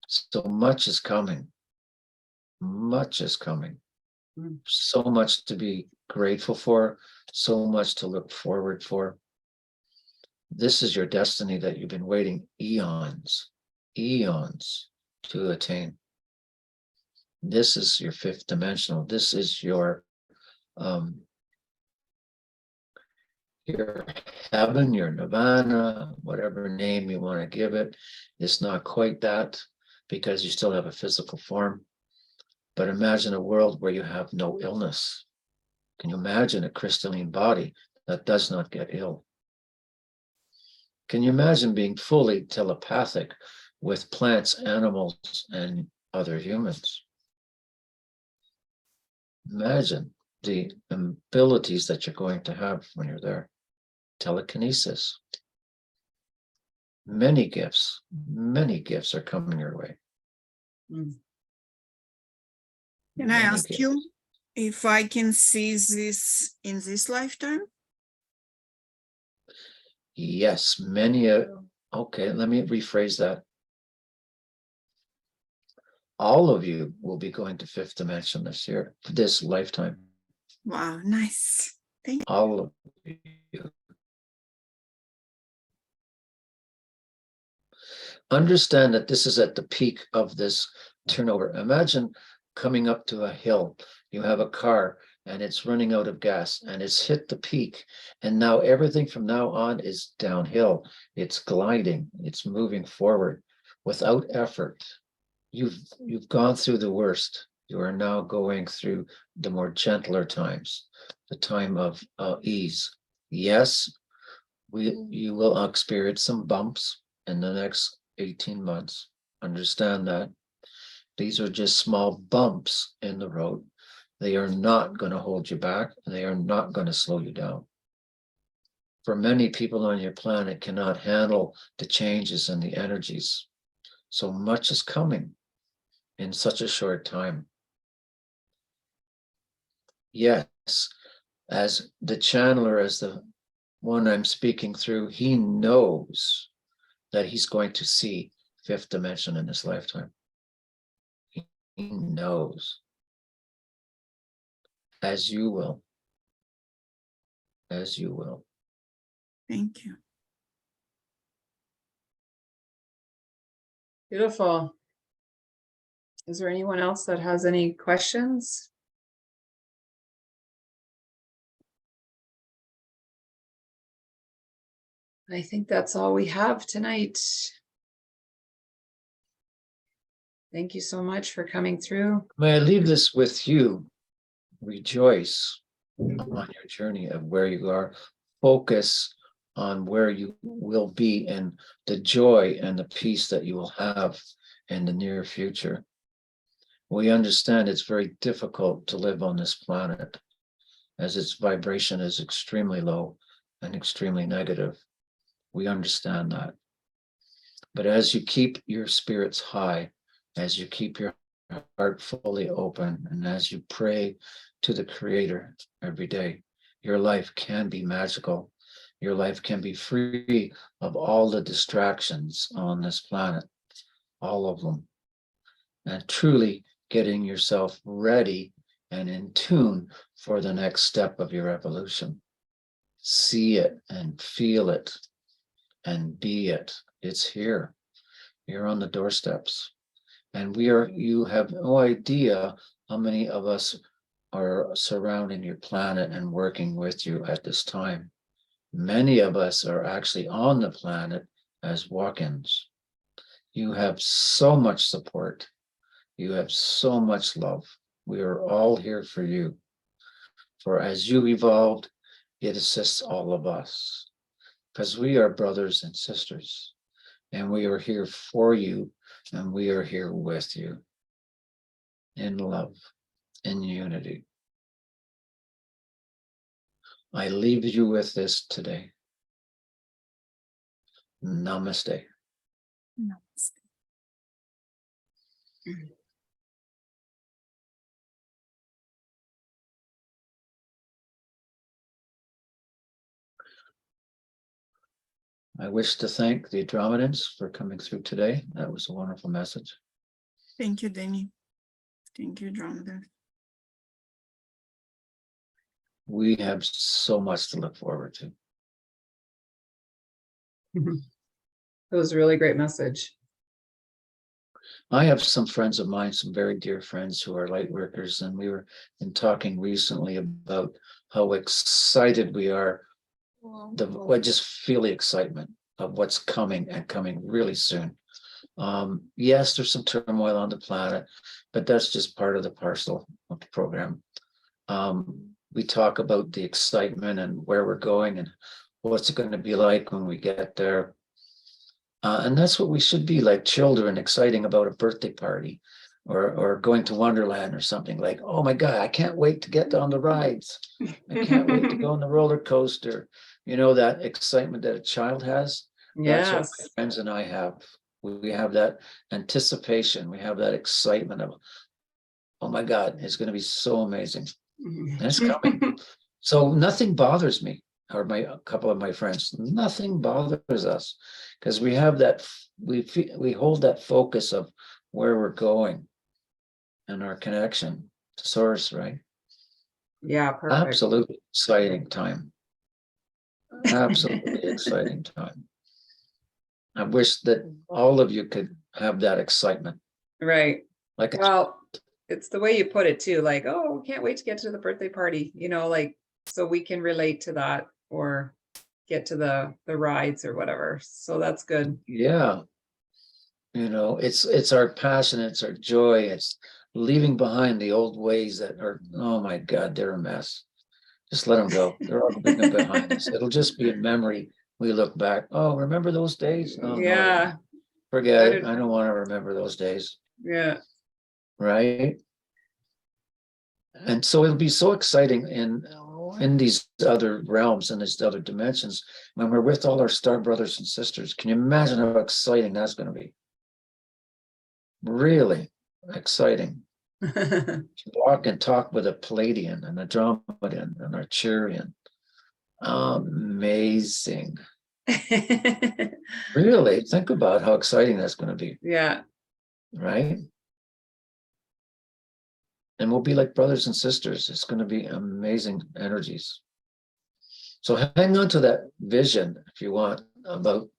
Speaker 2: So much is coming. Much is coming. So much to be grateful for, so much to look forward for. This is your destiny that you've been waiting eons to attain. This is your fifth dimensional. This is your heaven, your nirvana, whatever name you want to give it. It's not quite that because you still have a physical form. But imagine a world where you have no illness. Can you imagine a crystalline body that does not get ill? Can you imagine being fully telepathic with plants, animals, and other humans? Imagine the abilities that you're going to have when you're there. Telekinesis. Many gifts are coming your way.
Speaker 4: Can I ask you if I can see this in this lifetime?
Speaker 2: Yes, okay, let me rephrase that. All of you will be going to fifth dimension this year, this lifetime.
Speaker 4: Wow, nice. Thank you.
Speaker 2: All of you. Understand that this is at the peak of this turnover. Imagine coming up to a hill. You have a car and it's running out of gas and it's hit the peak. And now everything from now on is downhill. It's gliding. It's moving forward without effort. You've gone through the worst. You are now going through the more gentler times, the time of ease. Yes, you will experience some bumps in the next 18 months. Understand that. These are just small bumps in the road. They are not going to hold you back. They are not going to slow you down. For many people on your planet cannot handle the changes in the energies. So much is coming in such a short time. Yes, as the channeler, as the one I'm speaking through, he knows that he's going to see fifth dimension in his lifetime. He knows. As you will. As you will.
Speaker 4: Thank you.
Speaker 1: Beautiful. Is there anyone else that has any questions? I think that's all we have tonight. Thank you so much for coming through.
Speaker 2: May I leave this with you? Rejoice on your journey of where you are. Focus on where you will be and the joy and the peace that you will have in the near future. We understand it's very difficult to live on this planet as its vibration is extremely low and extremely negative. We understand that. But as you keep your spirits high, as you keep your heart fully open, and as you pray to the Creator every day, your life can be magical. Your life can be free of all the distractions on this planet, all of them, and truly getting yourself ready and in tune for the next step of your evolution. See it and feel it and be it. It's here. You're on the doorsteps. And you have no idea how many of us are surrounding your planet and working with you at this time. Many of us are actually on the planet as walk-ins. You have so much support. You have so much love. We are all here for you. For as you evolved, it assists all of us. Because we are brothers and sisters. And we are here for you. And we are here with you. In love, in unity. I leave you with this today. Namaste.
Speaker 4: Namaste.
Speaker 2: I wish to thank the Andromedans for coming through today. That was a wonderful message.
Speaker 4: Thank you, Danny. Thank you, Jonathan.
Speaker 2: We have so much to look forward to.
Speaker 1: It was a really great message.
Speaker 2: I have some friends of mine, some very dear friends who are light workers, and we were talking recently about how excited we are. I just feel the excitement of what's coming and coming really soon. Yes, there's some turmoil on the planet, but that's just part of the parcel of the program. We talk about the excitement and where we're going and what's it going to be like when we get there. And that's what we should be, like children, exciting about a birthday party or going to Wonderland or something. Like, oh my God, I can't wait to get on the rides. I can't wait to go on the roller coaster. You know, that excitement that a child has. That's what my
Speaker 1: Yes.
Speaker 2: friends and I have. We have that anticipation. We have that excitement of, oh my God, it's going to be so amazing. And it's coming. So nothing bothers me or a couple of my friends. Nothing bothers us because we have that. We hold that focus of where we're going and our connection to source. Right?
Speaker 1: Yeah, perfect.
Speaker 2: Absolutely exciting time. Absolutely exciting time. I wish that all of you could have that excitement.
Speaker 1: Right.
Speaker 2: Like,
Speaker 1: Well, it's the way you put it too, like, oh, can't wait to get to the birthday party, you know, like, so we can relate to that or get to the rides or whatever. So that's good.
Speaker 2: yeah, you know, it's our passion, it's our joy, it's leaving behind the old ways that are, oh my God, they're a mess. Just let them go. They're all leaving behind us. It'll just be a memory. We look back. Oh, remember those days? Oh, no,
Speaker 1: Yeah.
Speaker 2: forget it. I don't want to remember those days.
Speaker 1: Yeah.
Speaker 2: Right. And so it'll be so exciting in these other realms and these other dimensions when we're with all our star brothers and sisters. Can you imagine how exciting that's going to be? Really exciting. To walk and talk with a Palladian and a Andromedan and Arcturian. Amazing. Really, think about how exciting that's going to be.
Speaker 1: Yeah.
Speaker 2: Right? And we'll be like brothers and sisters. It's going to be amazing energies. So hang on to that vision if you want about,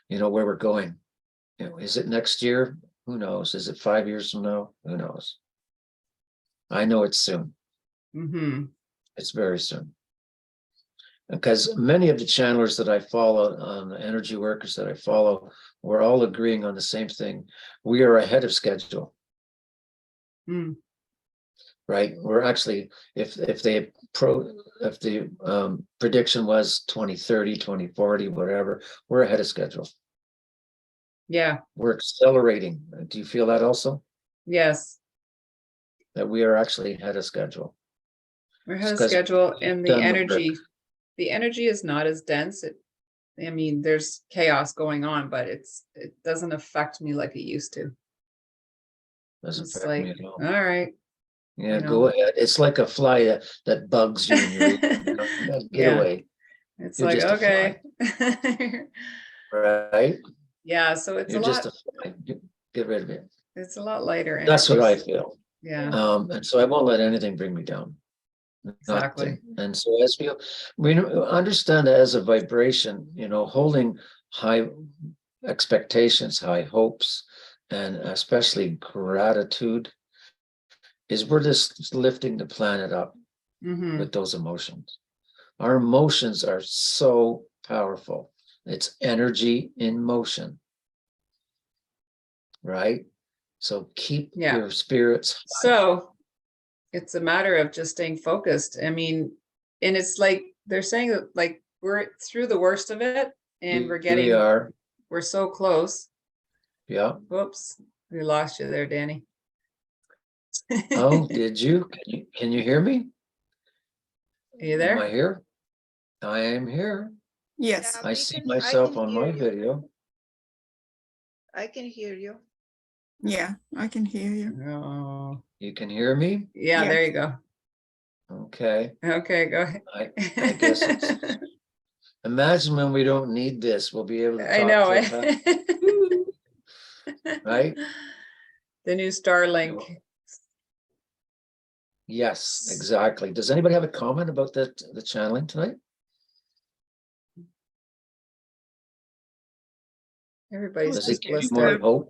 Speaker 2: you know, where we're going. You know, is it next year? Who knows? Is it 5 years from now? Who knows? I know it's soon.
Speaker 1: Mm-hmm.
Speaker 2: It's very soon. Because many of the channelers that I follow, the energy workers that I follow, we're all agreeing on the same thing. We are ahead of schedule.
Speaker 1: Mm.
Speaker 2: Right? We're actually, if the prediction was 2030, 2040, whatever, we're ahead of schedule.
Speaker 1: Yeah.
Speaker 2: We're accelerating. Do you feel that also?
Speaker 1: Yes.
Speaker 2: That we are actually ahead of schedule.
Speaker 1: We're ahead of schedule, and the energy is not as dense. I mean, there's chaos going on, but it doesn't affect me like it used to.
Speaker 2: Doesn't
Speaker 1: It's
Speaker 2: affect
Speaker 1: like,
Speaker 2: me at all.
Speaker 1: all right.
Speaker 2: Yeah,
Speaker 1: you know.
Speaker 2: go ahead. It's like a fly that bugs you and you're get
Speaker 1: Yeah.
Speaker 2: away.
Speaker 1: It's
Speaker 2: You're
Speaker 1: like,
Speaker 2: just a
Speaker 1: okay.
Speaker 2: Right?
Speaker 1: Yeah, so it's
Speaker 2: You're
Speaker 1: a
Speaker 2: just
Speaker 1: lot.
Speaker 2: a fly. Get rid of it.
Speaker 1: It's a lot lighter.
Speaker 2: That's what I
Speaker 1: energies.
Speaker 2: feel.
Speaker 1: Yeah,
Speaker 2: And so I won't let anything bring me down.
Speaker 1: exactly.
Speaker 2: Nothing. And so as we understand that as a vibration, you know, holding high expectations, high hopes, and especially gratitude, is we're just lifting the planet up
Speaker 1: Mm-hmm.
Speaker 2: with those emotions. Our emotions are so powerful. It's energy in motion. Right? So keep your spirits high.
Speaker 1: So it's a matter of just staying focused. I mean, and it's like they're saying that like we're through the worst of it and we're so close.
Speaker 2: Yeah.
Speaker 1: Whoops, we lost you there, Danny.
Speaker 2: Oh, did you? Can you hear me?
Speaker 1: Are you there?
Speaker 2: Am I here? I am here.
Speaker 4: Yes.
Speaker 5: Yeah,
Speaker 2: I
Speaker 5: we
Speaker 2: see
Speaker 5: can-
Speaker 2: myself
Speaker 5: can
Speaker 2: on
Speaker 5: hear
Speaker 2: my
Speaker 5: you.
Speaker 2: video.
Speaker 5: I can hear you.
Speaker 4: Yeah, I can hear you.
Speaker 1: Oh,
Speaker 2: You can hear me?
Speaker 1: yeah,
Speaker 4: Yeah.
Speaker 1: there you go.
Speaker 2: Okay.
Speaker 1: Okay, go ahead.
Speaker 2: I guess it's, imagine when we don't need this, we'll be able to
Speaker 1: I
Speaker 2: talk
Speaker 1: know.
Speaker 2: to right?
Speaker 1: The new Starlink.
Speaker 2: Yes, exactly. Does anybody have a comment about the channeling tonight?
Speaker 1: Everybody's
Speaker 2: Does it
Speaker 1: just
Speaker 2: give you
Speaker 1: listening.
Speaker 2: more hope?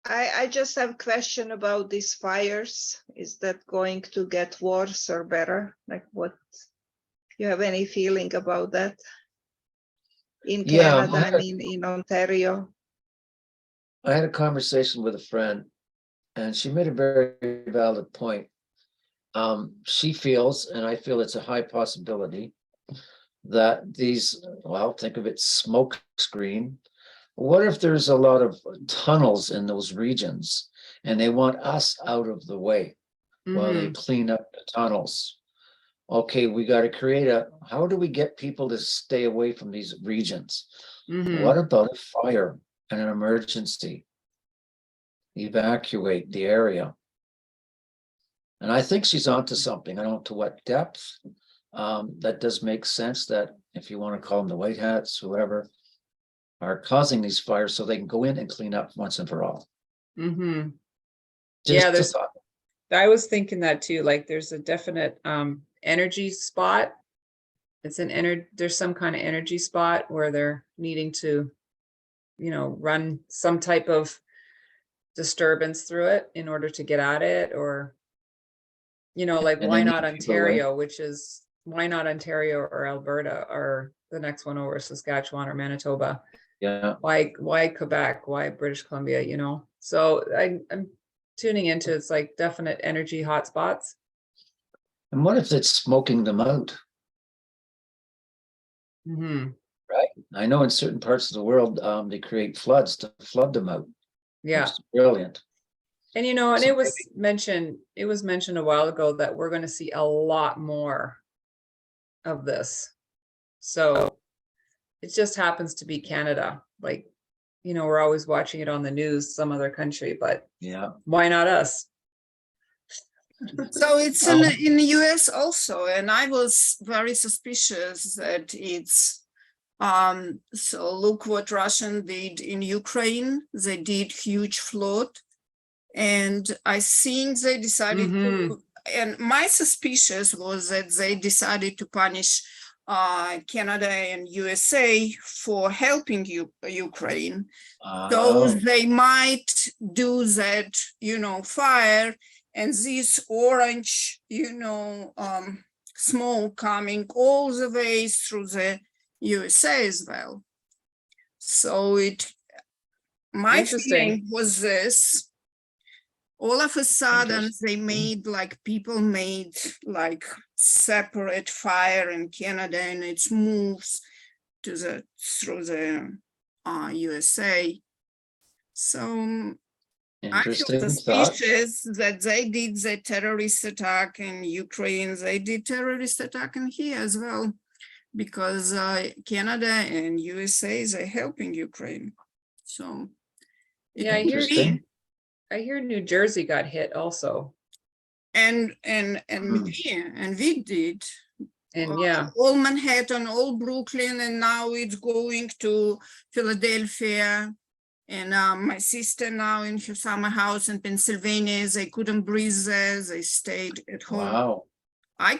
Speaker 5: I just have question about these fires. Is that going to get worse or better? Like what, you have any feeling about that? In
Speaker 2: Yeah,
Speaker 5: Canada, I mean, in Ontario.
Speaker 2: I had a conversation with a friend and she made a very valid point. She feels, and I feel it's a high possibility, that these, well, think of it, smoke screen. What if there's a lot of tunnels in those regions and they want us out of the way while they
Speaker 1: Mhm.
Speaker 2: clean up the tunnels? Okay, we got to create how do we get people to stay away from these regions?
Speaker 1: Mhm.
Speaker 2: What about a fire and an emergency? Evacuate the area. And I think she's onto something. I don't know to what depth. That does make sense that if you want to call them the white hats, whoever, are causing these fires so they can go in and clean up once and for all.
Speaker 1: Mhm.
Speaker 2: Just
Speaker 1: Yeah,
Speaker 2: a
Speaker 1: there's,
Speaker 2: thought.
Speaker 1: I was thinking that too, like there's a definite energy spot. It's there's some kind of energy spot where they're needing to, run some type of disturbance through it in order to get at it, or like
Speaker 2: And
Speaker 1: why
Speaker 2: they
Speaker 1: not
Speaker 2: need people away.
Speaker 1: Ontario, why not Ontario or Alberta or the next one over, Saskatchewan or Manitoba?
Speaker 2: Yeah.
Speaker 1: Why Quebec? Why British Columbia? So I'm tuning into, it's like definite energy hotspots.
Speaker 2: And what if it's smoking them out?
Speaker 1: Mm-hmm.
Speaker 2: Right. I know in certain parts of the world, they create floods to flood them out.
Speaker 1: Yeah.
Speaker 2: It's brilliant.
Speaker 1: And
Speaker 2: So
Speaker 1: it was mentioned a while ago that we're going to see a lot more of this. So it just happens to be Canada. Like, we're always watching it on the news, some other country, but
Speaker 2: yeah,
Speaker 1: why not us?
Speaker 4: So it's in the US also, and I was very suspicious that it's so look what Russian did in Ukraine. They did huge flood, and I think they decided to, and my suspicious was that they decided to punish Canada and USA for helping Ukraine. So they might do that, fire, and this orange, smoke coming all the way through the USA as well. So my feeling was this, all of a sudden people made like separate fire in Canada, and it moves through the USA. So I feel suspicious that they did the terrorist attack in Ukraine. They did terrorist attack in here as well, because Canada and USA, they're helping Ukraine. So
Speaker 1: yeah, I hear New Jersey got hit also.
Speaker 4: And we did.
Speaker 1: And yeah,
Speaker 4: all Manhattan, all Brooklyn, and now it's going to Philadelphia. And my sister now in her summer house in Pennsylvania, they couldn't breathe there. They stayed at home.
Speaker 2: Wow.
Speaker 4: I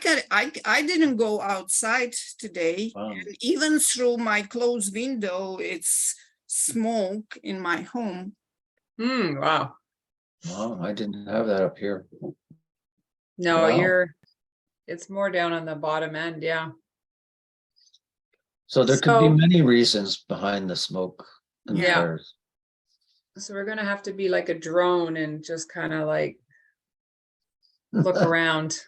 Speaker 4: didn't go outside today.
Speaker 2: Wow.
Speaker 4: And even through my closed window, it's smoke in my home.
Speaker 1: Wow.
Speaker 2: Wow, I didn't have that up here.
Speaker 1: No,
Speaker 2: wow.
Speaker 1: It's more down on the bottom end, yeah.
Speaker 2: So there could be many reasons behind the smoke and fires.
Speaker 1: So we're gonna have to be like a drone and just kind of like look around.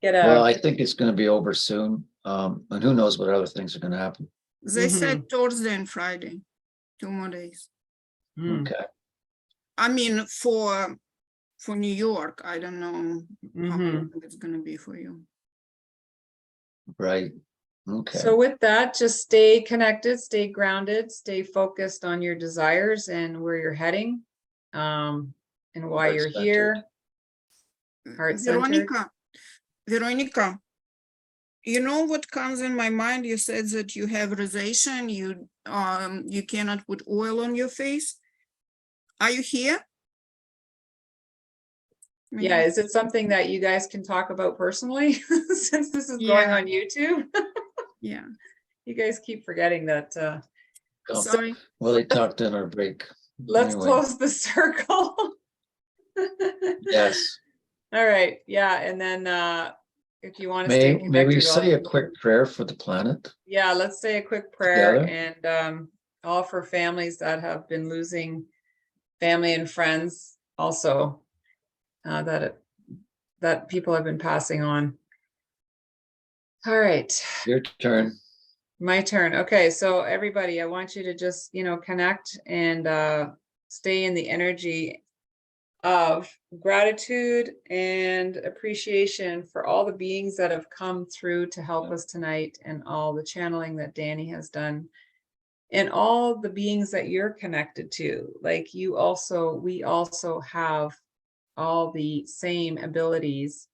Speaker 2: Well, I think it's going to be over soon. And who knows what other things are going to happen.
Speaker 4: They said Thursday and Friday, 2 more days.
Speaker 2: Okay.
Speaker 4: I mean, for New York, I don't know how long it's going to be for you.
Speaker 2: Right. Okay.
Speaker 1: So with that, just stay connected, stay grounded, stay focused on your desires and where you're heading, and why you're here. Heart-centered.
Speaker 4: Veronica, you know what comes in my mind? You said that you have rosacea, you cannot put oil on your face. Are you here?
Speaker 1: Yeah, is it something that you guys can talk about personally since this is going on YouTube?
Speaker 4: Yeah.
Speaker 1: You guys keep forgetting that.
Speaker 2: Oh,
Speaker 4: Sorry.
Speaker 2: well, they talked in our break.
Speaker 1: Let's
Speaker 2: Anyway.
Speaker 1: close the circle.
Speaker 2: Yes.
Speaker 1: All right. Yeah. And then if you want to
Speaker 2: May
Speaker 1: stay
Speaker 2: we
Speaker 1: connected,
Speaker 2: say a quick prayer for the planet?
Speaker 1: yeah, let's say a quick prayer
Speaker 2: Together?
Speaker 1: and all for families that have been losing family and friends also, that people have been passing on. All right.
Speaker 2: Your turn.
Speaker 1: My turn. Okay, so everybody, I want you to just, connect and stay in the energy of gratitude and appreciation for all the beings that have come through to help us tonight, and all the channeling that Danny has done, and all the beings that you're connected to. Like we also have all the same abilities.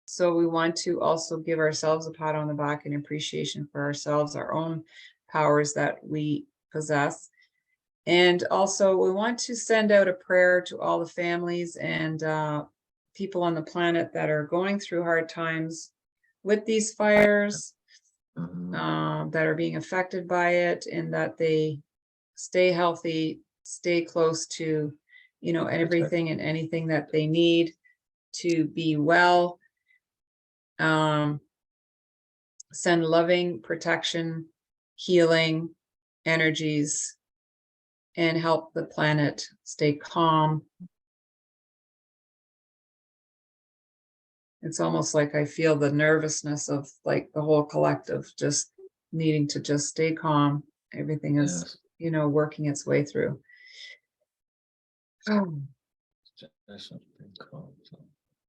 Speaker 1: So we want to also give ourselves a pat on the back and appreciation for ourselves, our own powers that we possess. And also we want to send out a prayer to all the families and people on the planet that are going through hard times with these fires, that are being affected by it, and that they stay healthy, stay close to, everything and anything that they need to be well. Send loving protection, healing energies, and help the planet stay calm. It's almost like I feel the nervousness of like the whole collective just needing to just stay calm. Everything is, working its way through.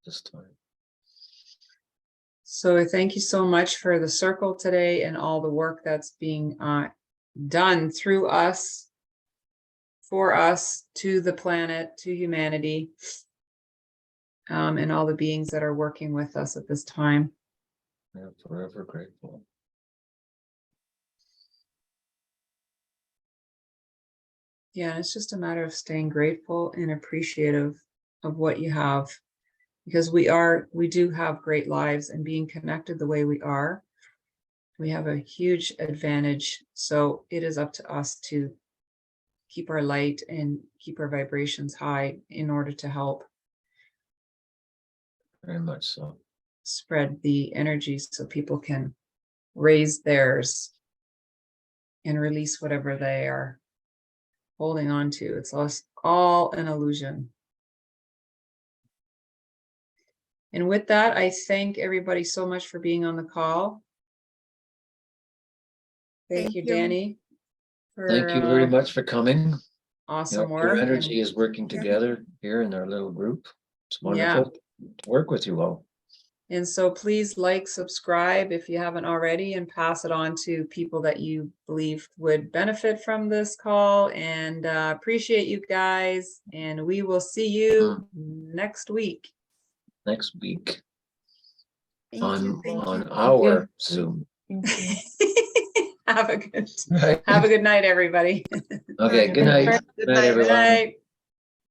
Speaker 2: This time.
Speaker 1: So thank you so much for the circle today and all the work that's being done through us, for us, to the planet, to humanity, and all the beings that are working with us at this time.
Speaker 2: Yeah, forever grateful.
Speaker 1: Yeah, it's just a matter of staying grateful and appreciative of what you have, because we do have great lives, and being connected the way we are, we have a huge advantage. So it is up to us to keep our light and keep our vibrations high in order to help
Speaker 2: Very much so.
Speaker 1: Spread the energy so people can raise theirs and release whatever they are holding on to. It's all an illusion. And with that, I thank everybody so much for being on the call. Thank you, Danny.
Speaker 2: Thank you very much for coming.
Speaker 1: Awesome work.
Speaker 2: Your energy is working together here in our little group. It's wonderful to work with you all.
Speaker 1: And so please like, subscribe if you haven't already, and pass it on to people that you believe would benefit from this call. And appreciate you guys. And we will see you next week.
Speaker 2: Next week
Speaker 4: Thank you.
Speaker 2: on our Zoom.
Speaker 1: Have a good night, everybody.
Speaker 2: Okay, good night.
Speaker 4: Good night,
Speaker 2: everyone.
Speaker 1: Good night.